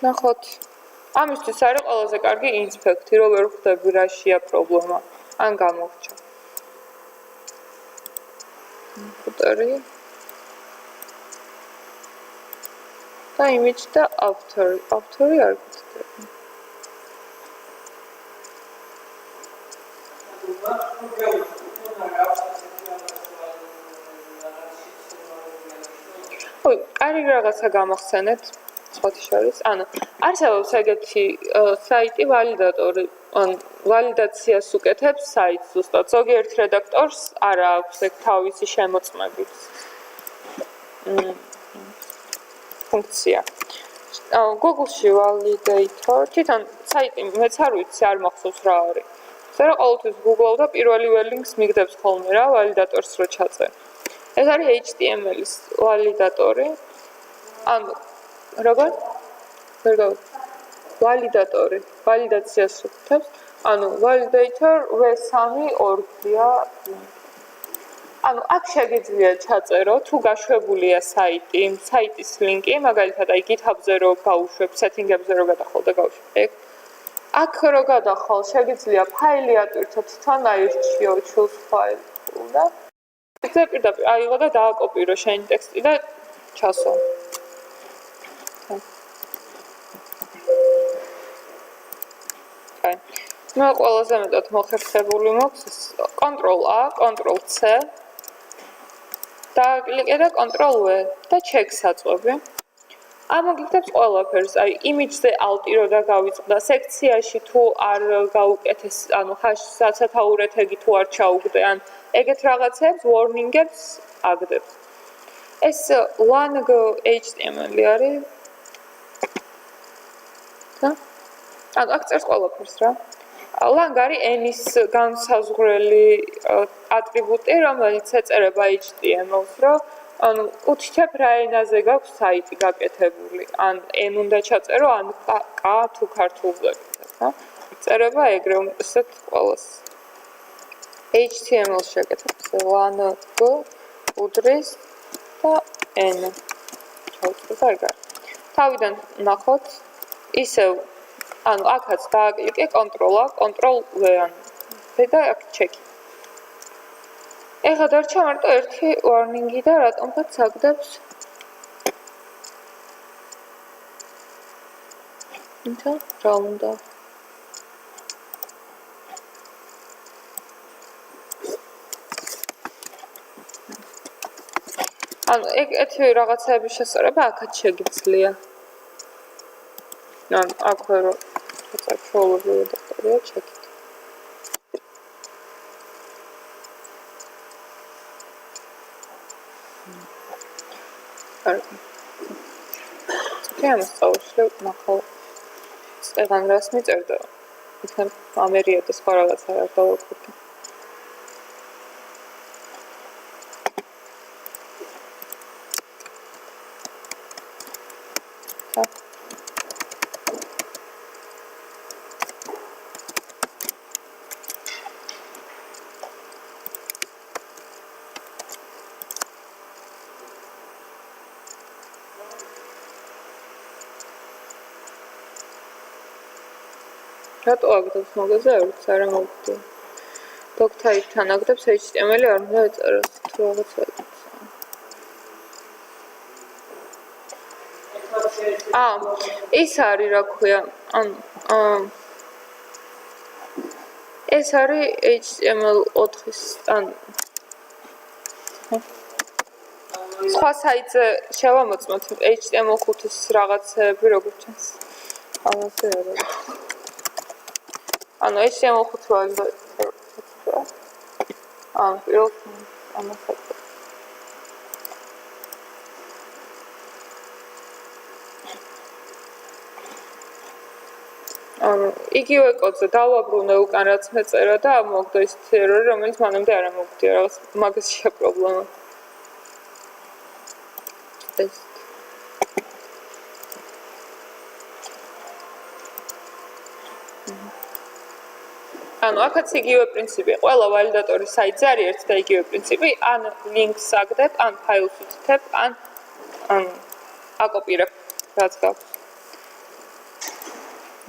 Speaker 1: ნახოთ. ამისთვის არის ყველაზე კარგი ინსპექტი, რომ ვერ ხვდები რაშია პრობლემა. ან გამოვჭა. ფუტერი. და image და author. author-ი არ გვწდება. ой, არის რაღაცა გამახსენეთ, სხვათა შორის. ანუ არსებობს ეგეთი საიტი ვალიდატორი, ან ვალიდაციას უკეთებს საიტს ზუსტად. ზოგიერთ რედაქტორს არ აქვს ეგ თავისი შემოწმებით. ფუნქცია. Google-ში validator, თვითონ საიტი მეც არ ვიცი, არ მახსოვს რა არის. ზარა ყოველთვის Google და პირველივე ლინკს მიგდებს ხოლმე რა ვალიდატორს რო ჩაწერ. ეს არის HTML-ის ვალიდატორი. ანუ როგორ? ვალიდატორი, ვალიდაციას უკეთებს. ანუ validator v3.org-ია. ანუ აქ შეგიძლია ჩაწერო, თუ გაშვებულია საიტი, საიტის ლინკი, მაგალითად აი GitHub-ზე რო გავუშვებ, setting-ებზე რო გადახვალ და გავუშვებ. ეგ აქ რო გადახვალ, შეგიძლია ფაილი ატვირთო, თან აირჩიო choose file და ეს პირდაპირ აიღო და დააკოპირო შენი ტექსტი და ჩასვა. ნუ ყველაზე მეტად მოხერხებული მაქვს Ctrl-A, Ctrl-C და კლიკე და Ctrl-V და checks აწვევი. ამოგიგდებს ყველაფერს, აი image-ზე ალტირო და გავიწყდა სექციაში თუ არ გაუკეთეს, ანუ სათაურეთ ეგი თუ არ ჩაუგდე, ან ეგეთ რაღაცებს, warning-ებს აგდებს. ეს lang HTML-ი არის. ანუ აქ წერს ყველაფერს რა. ლანგ არის n-ის განსაზღვრელი ატრიბუტი, რომელიც ეწერება HTML-ს, რომ ანუ უთითებ რა ენაზე გაქვს საიტი გაკეთებული, ან n უნდა ჩაწერო, ან k თუ ქართულზე გაკეთებ, რა. წერება ეგრე, ესეთ ყველას. HTML შეკეთებს lang უდრის და n. ჩავწერდა ეგ არის. თავიდან ნახოთ, ისევ ანუ აქაც გააკლიკე კონტროლა, კონტროლ-V ან და აქ ჩეკი. ეხლა დარჩა მარტო ერთი warning-ი და რატომღაც აგდებს. ინდა რა უნდა? ანუ ეგეთი რაღაცების შესწორება აქაც შეგიძლია. ან აქვე რომ წარჩოვლები რედაქტორია ჩეკით. კარგი. წამოს წავშლევ ნახო. წეგან რას მიწერდა? იქნებ ამერია და სხვა რაღაცა არ დავაკვირდი. რატო აგდებს მაგაზე არც არ მოვხდი. დოქ-ტაიპთან აგდებს HTML-ი არ უნდა ეწეროს თუ რაღაცა. ეს არის რა ქვია, ანუ ეს არის HTML4-ის ან სხვა საიტზე შევამოწმოთ HTML5-ის რაღაცები როგორც ჩანს. ამაზე არის. ანუ HTML5 ვაჟდა. პირველ ამასაც. ანუ იგივე კოდზე დავაბრუნე უკან რაც მეწერა და მოგდა ის ერორი, რომელიც მანამდე არ მოგდია, რაღაც მაგაშია პრობლემა. ეს ანუ აქაც იგივე პრინციპი. ყველა ვალიდატორის საიტზე არის ერთ და იგივე პრინციპი. ან ლინკს აგდებ, ან ფაილს უცითებ, ან აკოპირებ, რაც გაქვს.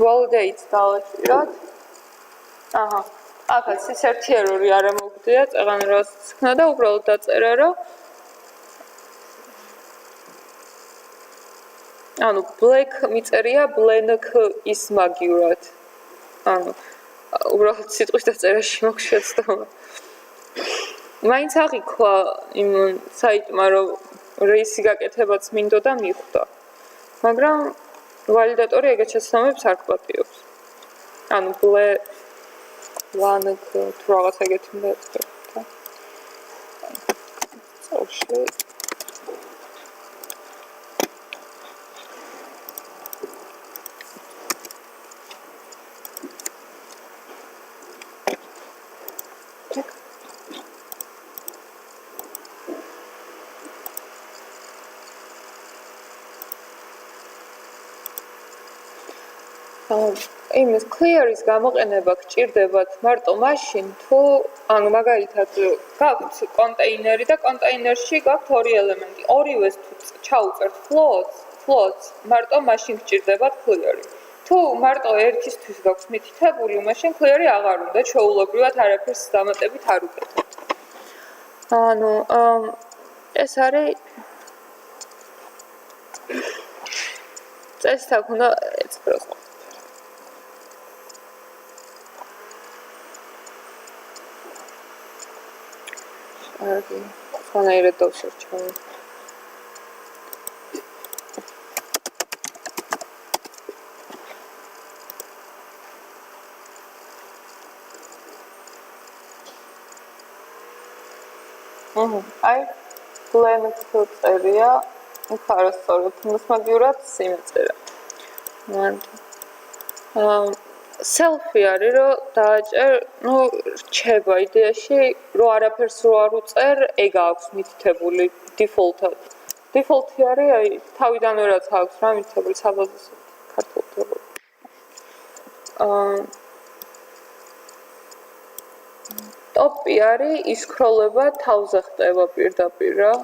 Speaker 1: validate დავაჭიროთ. აჰა. აქაც ის ერთი ერორი არ მოგდია, წეგან რას იქნა და უბრალოდ დაწერა, რომ ანუ black მიწერია blank is მაგივრად. ანუ უბრალოდ სიტყვის დაწერაში მოგშეცდომა. მაინც აღიქვა იმ საიტმა, რომ რეისი გაკეთებაც მინდოდა მიხვდა. მაგრამ ვალიდატორი ეგეთ შეცდომებს არ გვპატიობს. ანუ blank თუ რაღაც ეგეთი უნდა ეწერო. წავშლი. იმის clear-ის გამოყენება გჭირდებათ მარტო მაშინ, თუ ანუ მაგალითად გაქვთ კონტეინერი და კონტეინერში გაქვთ ორი ელემენტი. ორივეს თუ ჩაუწერთ floats, მარტო მაშინ გჭირდებათ clear-ი. თუ მარტო ერთისთვის გაქვთ მითითებული, მაშინ clear-ი აღარ უნდა, ჩვეულებრივად არაფერს დამატებით არ უკეთებთ. ანუ ეს არის წესით აქ უნდა ეწეროს. კარგი, სხვანაირად დავსერჩავ. აი, blank წერია, იქ არასწორად, მოსმაგივრად სიმეწერა. selfie არის რომ დააჭერ, ну, რჩება იდეაში, რომ არაფერს რო არ უწერ, ეგ აქვს მითითებული default-ად. Default-ი არის, აი, თავიდანვე რაც აქვს რა მითითებული საბაზისო ქართულად. ტოპი არის ისკროლება, თავზე ხტება პირდაპირ რა.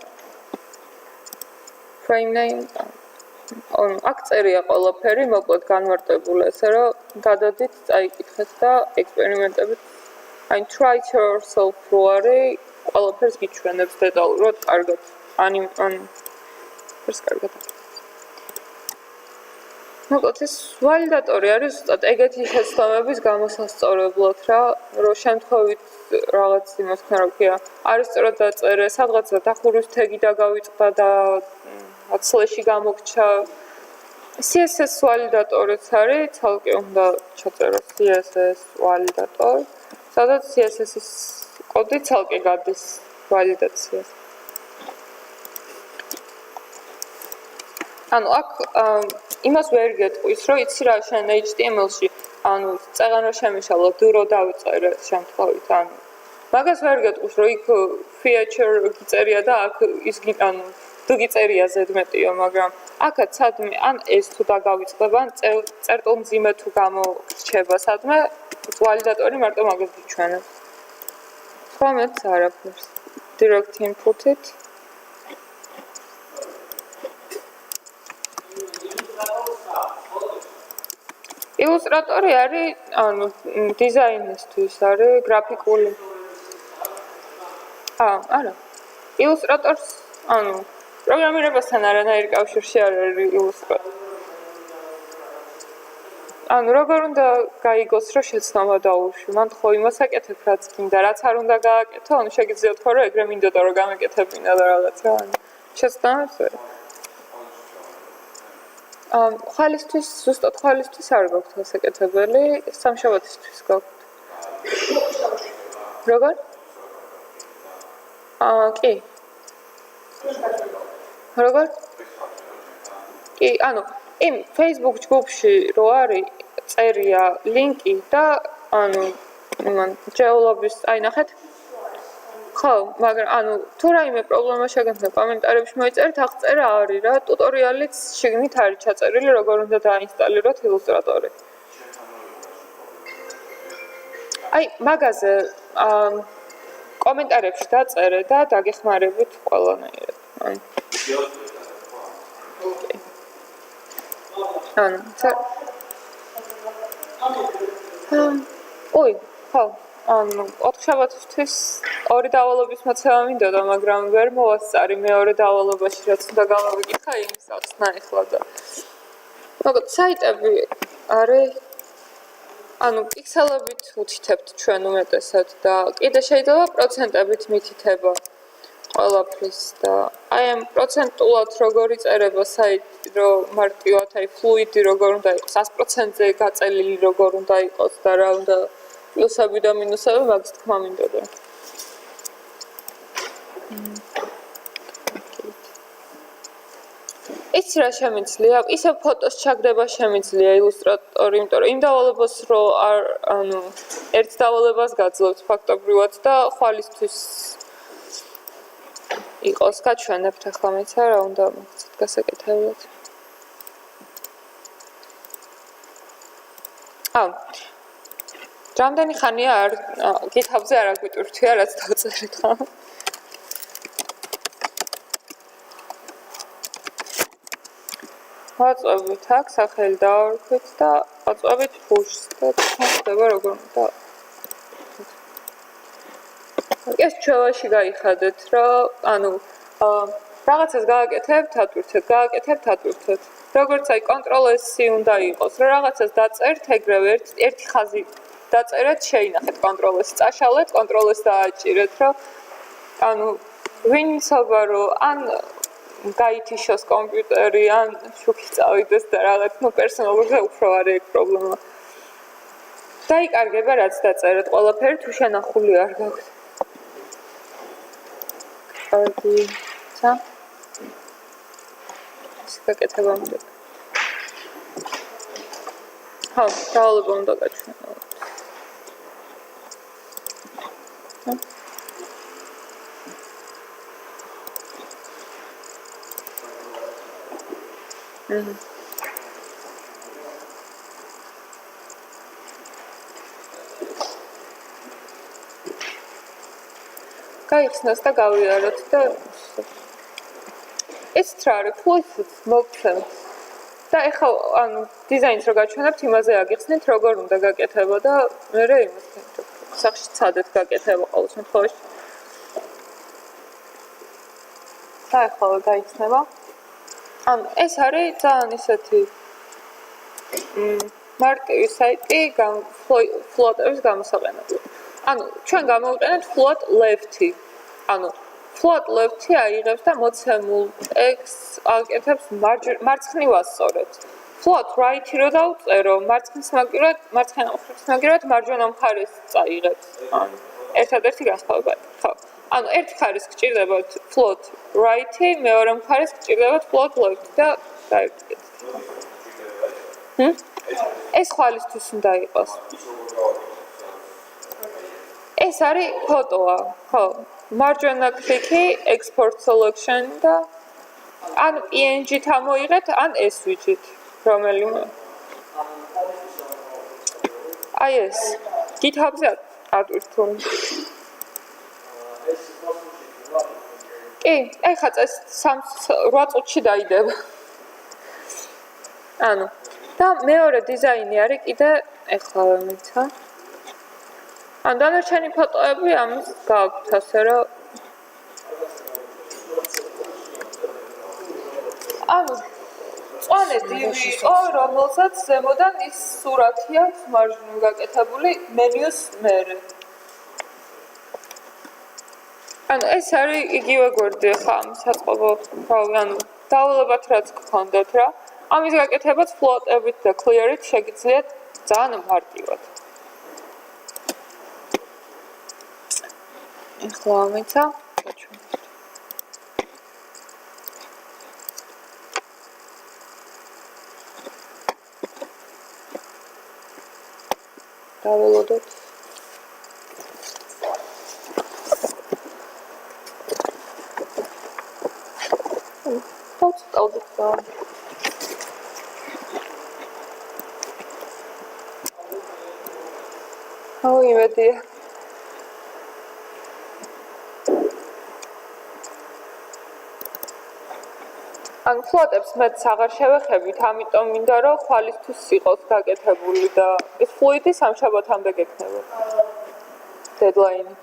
Speaker 1: Frame name აქ წერია ყველაფერი, მოკლედ განმარტებული ესე რომ გადადით, წაიკითხეთ და ექსპერიმენტებით. აი try to yourself რო არის, ყველაფერს გიჩვენებს დეტალურად, კარგად. ფერს კარგად. მოკლედ ეს ვალიდატორი არის ზუსტად ეგეთი შეცდომების გამოსასწორებლად რა, რომ შემთხვევით რაღაც იმას ქნა რა ქვია, არის სწორად დაწერე, სადღაც დახურის თეგი დაგავიწყდა და slash-ი გამოგჩა. CSS ვალიდატორიც არის, ცალკე უნდა ჩაწერო CSS ვალიდატორი, სადაც CSS-ის კოდი ცალკე გადის ვალიდაციას. ანუ აქ იმას ვერ გეტყვის, რომ იცი რა შენ HTML-ში, ანუ წეღან რომ შემიშალო, დრო დავიწერე შემთხვევით, ანუ მაგას ვერ გეტყვის, რომ იქ feature გიწერია და აქ ის ანუ თუ გიწერია ზედმეტიო, მაგრამ აქაც სადმე ან ეს თუ დაგავიწყდება, ან წერტილმძიმე თუ გამორჩება სადმე, ვალიდატორი მარტო მაგას გიჩვენებს. სხვა მეც არაფერს. Direct input-ით. ილუსტრატორი არის, ანუ დიზაინისთვის არის გრაფიკული. არა. ილუსტრატორს, ანუ პროგრამირებასთან არანაირ კავშირში არ არის ილუსტრატორი. ანუ როგორ უნდა გაიგოს, რომ შეცდომა დაუშვი, მან ხო იმას აკეთებ, რაც გინდა, რაც არ უნდა გააკეთო, ანუ შეგიძლია თქვა, რომ ეგრე მინდოდა რომ გამეკეთებინა და რაღაცა, ანუ შეცდომებს ვერ. ხალისთვის, ზუსტად ხალისთვის არ გაქვთ ასაკეთებელი, სამშაბათისთვის გაქვთ. როგორ? კი. როგორ? კი, ანუ იმ Facebook ჯგუფში რო არის წერია ლინკი და ანუ იმან ჯეოლობის, აი ნახეთ. ხო, მაგრამ ანუ თუ რაიმე პრობლემა შეგეძლო კომენტარებში მოიწერეთ, აღწერა არის რა, ტუტორიალიც შიგნით არის ჩაწერილი, როგორ უნდა დაინსტალიროთ ილუსტრატორი. აი, მაგაზე კომენტარებში დაწერე და დაგეხმარებით ყველანაირად. ой, ხო, ანუ 4 შაბათისთვის 2 დავალობის მოცემა მინდოდა, მაგრამ ვერ მოვასწარი მეორე დავალობაში, რაც უნდა გამოვიკითხა იმის ახსნა ახლა და. მოკლედ, საიტები არის ანუ პიქსელებით უთითებთ ჩვენ უმეტესად და კიდე შეიძლება პროცენტებით მითითება ყველაფრის და აი ამ პროცენტულად როგორ იწერება საიტი, რომ მარტივად აი ფლუიდი როგორ უნდა იყოს, 100%-ზე გაწელილი როგორ უნდა იყოს და რა უნდა პლუსები და მინუსები მაგის თქმა მინდოდა. ის რა შემიძლია, ისე ფოტოს ჩაგდება შემიძლია ილუსტრატორი, იმიტომ რომ იმ დავალებას რო არ ანუ ერთ დავალებას გაძლევთ ფაქტობრივად და ხვალისთვის იყოს გაჩვენებთ ახლა მეც რა უნდა მოგცეთ გასაკეთებლად. რამდენი ხანია არ GitHub-ზე არ აგვიტვირთვია რაც დავწერეთ ხო? ვაწვევით აქ სახელი დავარქვით და ვაწვევით push-ს და ხდება როგორ უნდა. ეს ჩვევაში გაიხადეთ, რომ ანუ რაღაცას გააკეთებთ, ატვირთეთ. როგორც აი Ctrl+C უნდა იყოს, რომ რაღაცას დაწერთ, ეგრევე ერთი ხაზი დაწერეთ, შეინახეთ Ctrl+C, წაშალეთ, Ctrl+C დააჭირეთ, რომ ანუ ვინცობა რომ ან გაითიშოს კომპიუტერი, ან შუქი წავიდეს და რაღაც, ну პერსონალურზე უფრო არის ეგ პრობლემა. დაიკარგება რაც დაწერეთ, ყველაფერი თუ შენახული არ გაქვთ. კარგი, ცა? ეს გაკეთება მინდოდა. ხო, დავალება უნდა გაჩვენო. გაიხსნას და გავიაროთ და ეს რა არის ფლოიდს მოგცემთ და ეხლა ანუ დიზაინს რო გაჩვენებთ იმაზე აგიხსნით როგორ უნდა გაკეთება და მერე იმას სახში ცადეთ გაკეთება ყოველ შემთხვევაში და ეხლა გაიხსნება ანუ ეს არის ძალიან ისეთი მარტივი საიტი ფლოტების გამოსაყენებლად ანუ ჩვენ გამოვიყენებთ float left-ი. ანუ float left-ი აიღებს და მოცემულ ტექსტს აკეთებს მარცხნივას სწორებს. float right-ი რო დავწერო, მარცხენა მხრის მაგივრად მარჯვენა მხარეს წაიღებს. ანუ ერთადერთი განსხვავება. ხო. ანუ ერთ მხარეს გჭირდებათ float right-ი, მეორე მხარეს გჭირდებათ float left-ი და დაიწყეთ. ეს ხვალისთვის უნდა იყოს. ეს არის ფოტოა, ხო. მარჯვენა კლიკი export selection და ან PNG-ით ამოიღეთ, ან SVG-ით, რომელიმე. აი ეს, GitHub-ზე ატვირთული. კი, ეხლა წეს 8 წუთში დაიდება. ანუ და მეორე დიზაინი არის კიდე ეხლა ვემეცა. ან დანარჩენი ფოტოები ამის გააქვთ ასე რომ ანუ წვანე დივი იყო რომელსაც ზემოდან ის სურათი აქვს მარჯვნივ გაკეთებული მენიუს მერე ანუ ეს არის იგივე გვერდი ხა ამ საწყობო ანუ დავალებათ რაც გქონდათ რა ამის გაკეთებაც ფლოტებით და clear-ით შეგიძლიათ ძალიან მარტივად ეხლა ამეცა დაველოდოთ დავწყავდით და იმედია ან ფლოტებს მეც აღარ შევეხებით, ამიტომ მინდა რომ ხვალისთვის იყოს გაკეთებული და ეს ფლუიდი სამშაბათამდე გექნება. დედლაინი.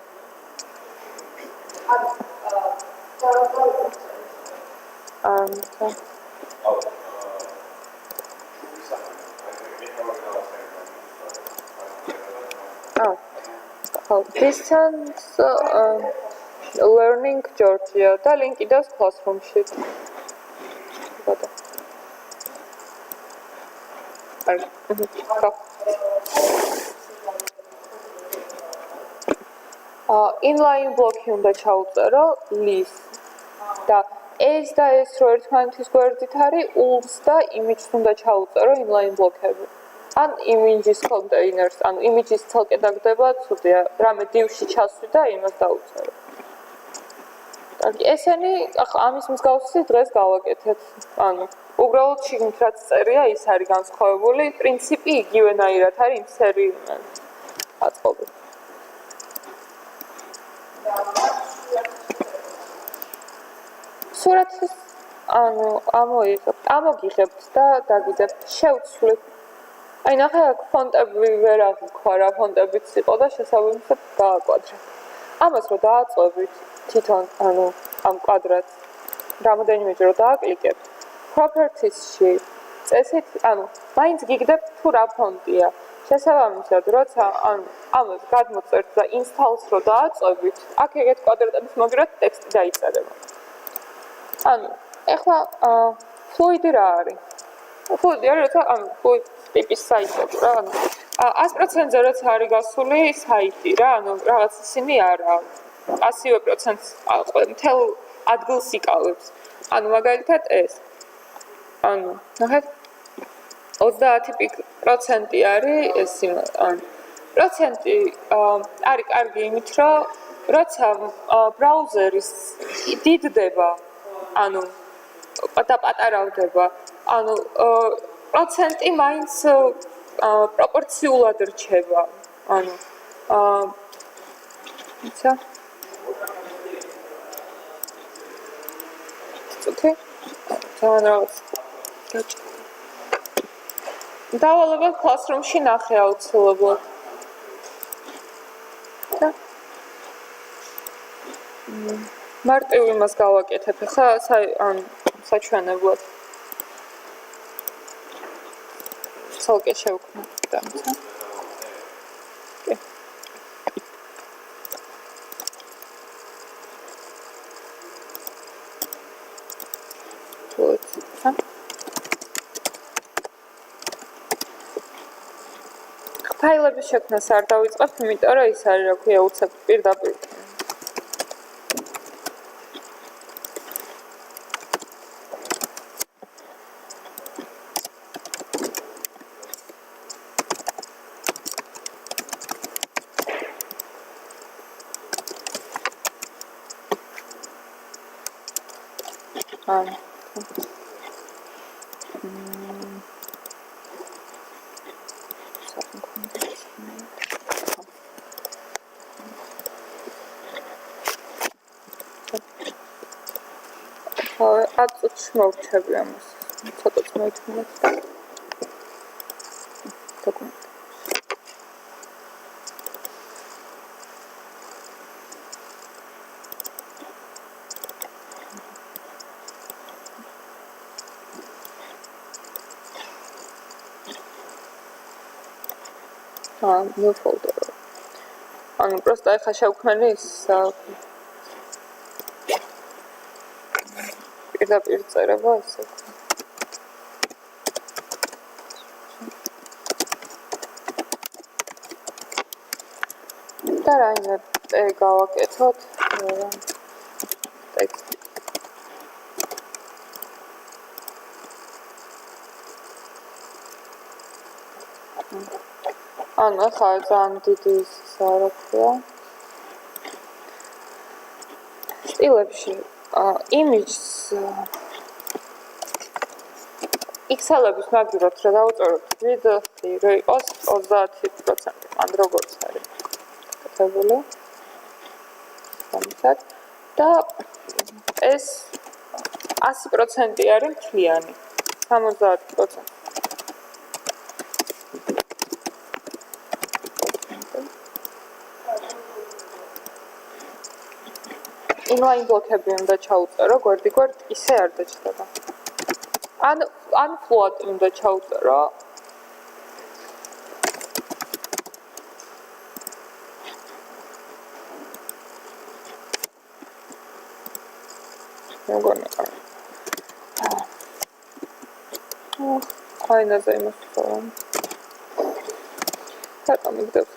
Speaker 1: Distance learning Georgia და ლინკი დავს classroom-ში. inline block-ი უნდა ჩაუწერო list და ეს და ეს რო ერთმანეთის გვერდით არის ulls და image-ს უნდა ჩაუწერო inline block-ები ან images containers ანუ images ცალკე დაგდება ცუდია რამე div-ში ჩასვი და იმას დაუწერო ესენი ამის მსგავსი დღეს გავაკეთეთ ანუ უბრალოდ შიგნით რაც წერია ის არის განსხვავებული პრინციპი იგივენაირად არის იმ სერიიდან აწყობი სურათის ანუ ამოგიღებთ და დაგიდებთ შევცვლით აი ნახე აქ ფონტები ვერ აღიქვა რა ფონტებიც იყო და შესაბამისად დააკვადრე ამას რო დააწვევით თვითონ ანუ ამ კვადრატს რამოდენიმეჯერ რო დააკლიკებთ properties-ში წესით ანუ მაინც გიგდებთ თუ რა ფონტია შესაბამისად როცა ანუ ამას გადმოწერთ და install-ს რო დააწვევით აქ ეგეთ კვადრატების მაგრად ტექსტი დაიწერება ანუ ეხლა fluid რა არის fluid არის როცა ანუ fluid ტიპის საიტები რა ანუ 100%-ზე რაც არის გასული საიტი რა ანუ რაღაც ისინი არა 100% მთელ ადგილს იკავებს ანუ მაგალითად ეს ანუ ნახეთ 30% არის ეს პროცენტი არის კარგი იმით, რომ როცა ბრაუზერის დიდდება, ანუ და პატარავდება, ანუ პროცენტი მაინც პროპორციულად რჩება, ანუ იცი? წუთი? ძალიან რაღაც გაჭირდა. დავალება classroom-ში ნახე აუცილებლად. და მარტივ იმას გავაკეთებ, ხა ან საჩვენებლად. ცალკე შევქმნით დამცა. ფაილების შექმნას არ დავიწყებ, იმიტომ რომ ის არის, რა ქვია, უცებ პირდაპირ. აწუთში მოვჩები ამას. ცოტაც მოითმინეთ და დოკუმენტი. new folder. ანუ просто ახლა შევქმნი ის პირდაპირ წერება ესე. და რაიმე გავაკეთოთ ტექსტი. ანუ ახლა ძალიან დიდი რა ქვია სტილებში image XL-ების მაგივრად რა დავუწეროთ width რო იყოს 30%. ან როგორც არის კეთებული. სამიცად და ეს 100% არის მთლიანი. 70%. inline ბლოკები უნდა ჩაუწერო, გვერდ ისე არ დაჭდება. ან float უნდა ჩაუწერო. მოგონა. აინაზე იმას ვთქვა. ხატა მიგდევთ.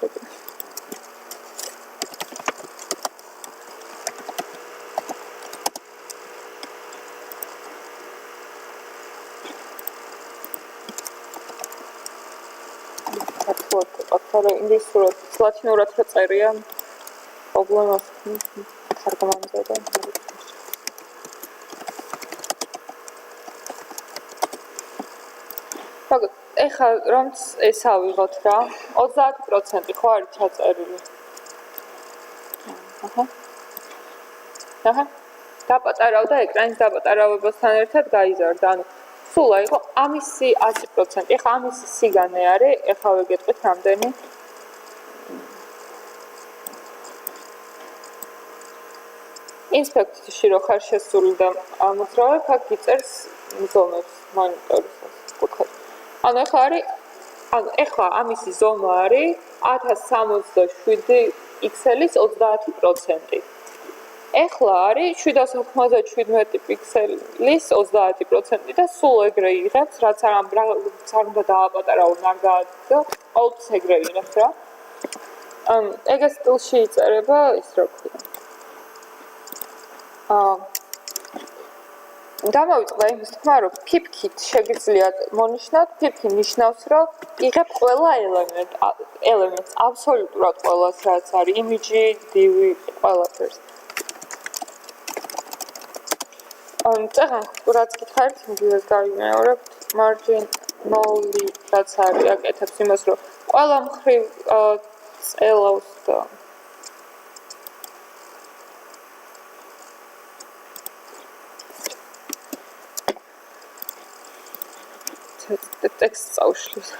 Speaker 1: ახლა ინგლისურად, ლათინურად რა წერია? პრობლემას თარგმანზე და ეხლა რომ ეს ავიღოთ რა, 30% ხო არის ჩაწერილი. აჰა. დაპატარავდა ეკრანის დაპატარავებასთან ერთად გაიზარდა. ანუ სულ აიღო ამისი 100%. ეხლა ამისი სიგანე არის, ეხლა ვეგეტყვით რამდენი. ინსპექტში რო ხარ შესული და ამოძრავებ, აქ იწერს ზომებს მონიტორისას. კუთხე. ანუ ეხლა ამისი ზომა არის 1067 პიქსელის 30%. ეხლა არის 797 პიქსელის 30% და სულ ეგრე იღებს, რაც არ უნდა დააპატარავო ნარგაადო, ყოველთვის ეგრე იღებს რა. ეგ სტილში იწერება ის რა ქვია. დამავიწყდა იმის თქმა, რომ ფიფქით შეგიძლიათ მონიშნოთ, ფიფქი ნიშნავს, რომ იღებ ყველა ელემენტს, აბსოლუტურად ყველას, რაც არის, იმიჯი, დივი, ყველაფერს. წეგან რაც გითხარით, მიგივეს გავიმეორებთ, margin 0 რაც არის, აკეთებს იმას, რომ ყველა მხრივ წელავს და ტექსტს წავშლის.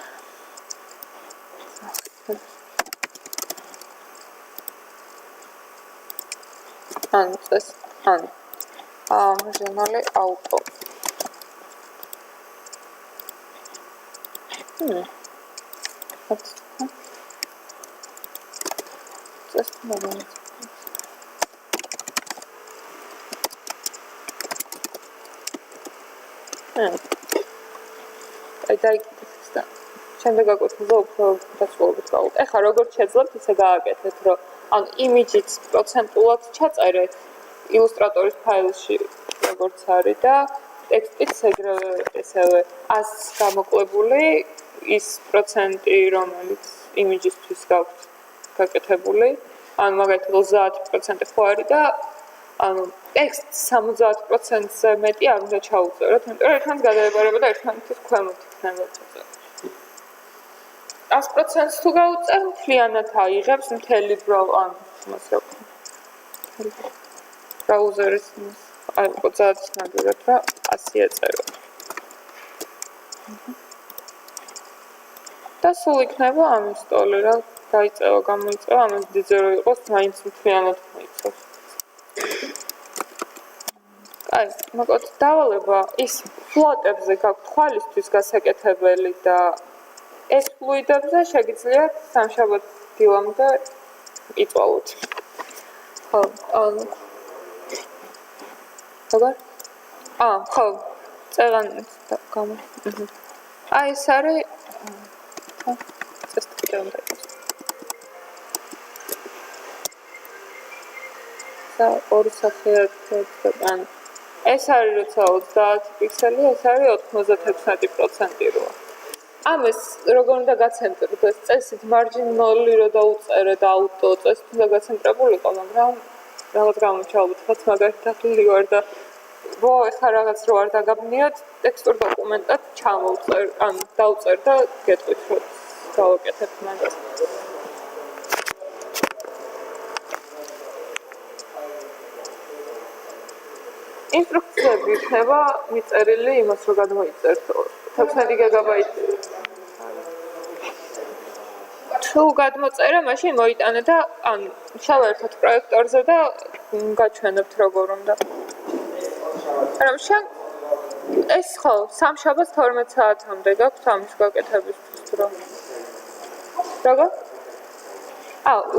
Speaker 1: ჟურნალი აუტო. დაიკითხეთ და შემდეგ აკეთებ უფრო დასრულებით გავუყ. ეხლა როგორც შეძლებთ, ისე გააკეთეთ, რომ ან იმიჯიც პროცენტულად ჩაწერეთ ილუსტრატორის ფაილში, როგორც არის და ტექსტიც ეგრევე ესევე 100 გამოკლებული ის პროცენტი, რომელიც იმიჯისთვის გაქვთ გაკეთებული, ან მაგალითად 30% ხო არის და ანუ ტექსტს 70%-ზე მეტი არ უნდა ჩაუწეროთ, იმიტომ რომ ერთმანეთს გადაებარება და ერთმანეთის ქვემოთ იქნება წოწე. 100%-ს თუ გაუწერ, მთლიანად აიღებს მთელი ბრაუზერის აი ყოწად ნაგებად რა 100 ეწერო. და სულ იქნება ამისტოლი რა დაიწევა, გამოიწევა, ამას დიზერო იყოს, მაინც მთლიანად მოიწევს. აი, მოკლედ დავალება ის ფლოტებზე გაქვთ ხვალისთვის გასაკეთებელი და ეს ფლუიდებზე შეგიძლიათ სამშაბათ დილამდე იწვალოთ. ხო, როგორ? ხო, წეგან გამო. აი, ეს არის წესტი უნდა იყოს. და ორი სახეად ან ეს არის როცა 30 პიქსელი, ეს არის 96% როა. ამას როგორ უნდა გაცენტროთ ეს წესით margin 0 რო დაუწერე და auto წესით უნდა გაცენტრებულიყო, მაგრამ რაღაც გამოჩალოთ, რაც მაგალითად ახალი ვარ და ეხლა რაღაც რო არ დაგაბნიოთ, ტექსტურ დოკუმენტად ჩამოვწერ, ან დავწერ და გეტყვით, რომ გავაკეთებ მაგას. ინსტრუქციები იქნება მიწერილი იმას, რომ გადმოიწერთ 16 გიგაბაიტი. თუ გადმოწერა, მაშინ მოიტანე და ან შევერთოთ პროექტორზე და გაჩვენებთ როგორ უნდა. მაგრამ შენ ეს ხო, სამშაბათს 12 საათამდე გაქვთ ამის გაკეთებისთვის დრო. როგორ?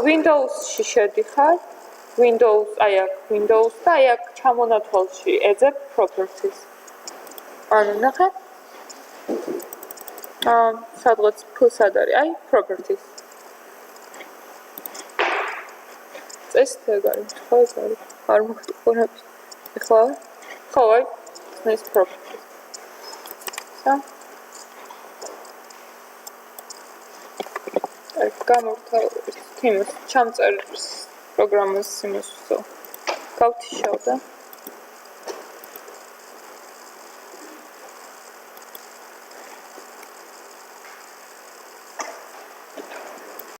Speaker 1: Windows-ში შედიხარ. Windows, აი აქ Windows და აი აქ ჩამონათვალში ეძებ properties. ანუ ნახე? სადღაც ფულსად არის, აი properties. წესით ეგ არის, ხო ეს არის. არ მოგხურებს. ეხლა? ხო, აი ეს properties. აი გამორთავ თემას ჩამწერ პროგრამას იმას გავთიშავ და